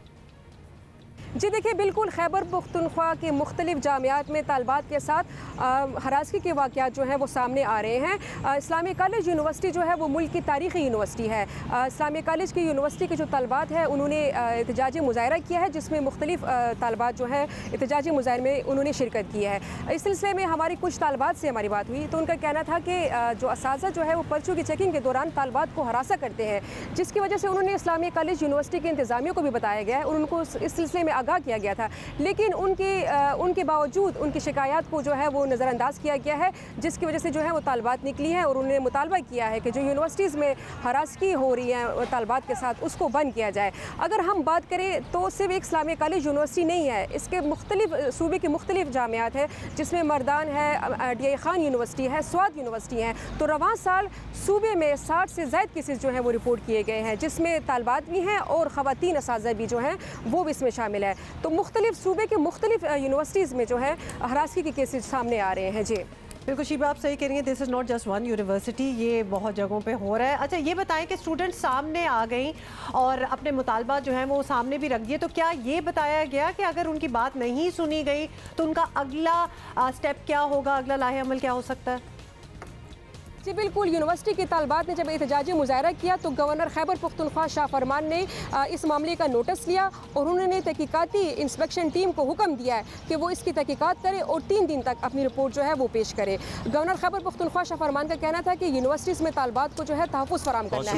जी देखिए, बिल्कुल खैबर पख्तूनख्वा के मुख्तलिफ जामियात में तालबात के साथ हरासगी के वाक़यात जो हैं वो सामने आ रहे हैं। इस्लामिया कॉलेज यूनिवर्सिटी जो है वो मुल्क की तारीख़ी यूनिवर्सिटी है। इस्लामिया कॉलेज की यूनिवर्सिटी के जो तालबात हैं उन्होंने एहतजाजी मुज़ाहरा किया है, जिसमें मुख्तलिफ तालबात जो हैं एहतजाजी मुज़ाहरे में उन्होंने शिरकत की है। इस सिलसिले में हमारी कुछ तालबात से हमारी बात हुई तो उनका कहना था कि जो असातिज़ा जो है वो पर्चों की चेकिंग के दौरान तालबात को हरासा करते हैं, जिसकी वजह से उन्होंने इस्लामिया कॉलेज यूनिवर्सिटी के इंतज़ामिया को भी बताया गया है और उनको इस सिलसिले में आगाह किया गया था, लेकिन उनके बावजूद उनकी शिकायत को जो है वो नज़रअंदाज किया गया है, जिसकी वजह से जो है वो तालबात निकली हैं और उन्होंने मुतालबा किया है कि जो यूनिवर्सिटीज़ में हरासगी हो रही है तालबात के साथ उसको बंद किया जाए। अगर हम बात करें तो सिर्फ एक इस्लामिया कॉलेज यूनिवर्सिटी नहीं है, इसके मुख्तलिफ सूबे के मुख्तलिफ जामियात है, जिसमें मर्दान है, DI खान यूनिवर्सिटी है, स्वाद यूनिवर्सिटी है। तो रवां साल सूबे में 60 से ज़ायद केसेस जो हैं वो रिपोर्ट किए गए हैं, जिसमें तालबात भी हैं और ख़वातीन असातिज़ा भी जो हैं वो भी इसमें शामिल है। तो मुख्तलिफ सूबे के मुख्तलिफ यूनिवर्सिटीज़ में जो है हरासगी के केसेस सामने आ रहे हैं। जी बिल्कुल शीबा, आप सही कह रही हैं, this is not just one university, ये बहुत जगहों पे हो रहा है। अच्छा, ये बताएं कि स्टूडेंट्स सामने आ गई और अपने मुतालबात जो हैं वो सामने भी रख दिए, तो क्या ये बताया गया कि अगर उनकी बात नहीं सुनी गई तो उनका अगला स्टेप क्या होगा, अगला लाहे अमल क्या हो सकता है? जी बिल्कुल, यूनिवर्सिटी के तालबात ने जब एहतजाजी मुज़ाहरा किया तो गवर्नर खैबर पख्तूनख्वा शाह फरमान ने इस मामले का नोटिस लिया और उन्होंने तहकीकाती इंस्पेक्शन टीम को हुक्म दिया है कि वो इसकी तहकीकात करे और 3 दिन तक अपनी रिपोर्ट जो है वो पेश करे। गवर्नर खैबर पख्तूनख्वा शाह फरमान का कहना था कि यूनिवर्सिटीज़ में तालबात को जो है तहफ़्फ़ुज़ फराहम करना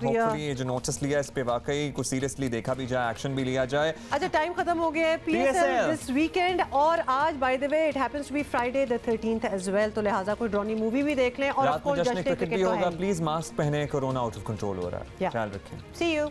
है। ये जो नोटिस लिया इस पे वाकई कुछ सीरियसली देखा भी जाए, एक्शन भी लिया जाए। अच्छा, टाइम खत्म हो गया है PSL दिस वीकेंड, और आज by the way it happens to be Friday the 13th as well, तो लिहाजा कोई ड्रॉनी मूवी भी देख लें। और रात में जश्न क्रिकेट भी होगा, प्लीज मास्क पहने, कोरोना आउट ऑफ कंट्रोल हो रहा है, ख्याल रखें। सी यू।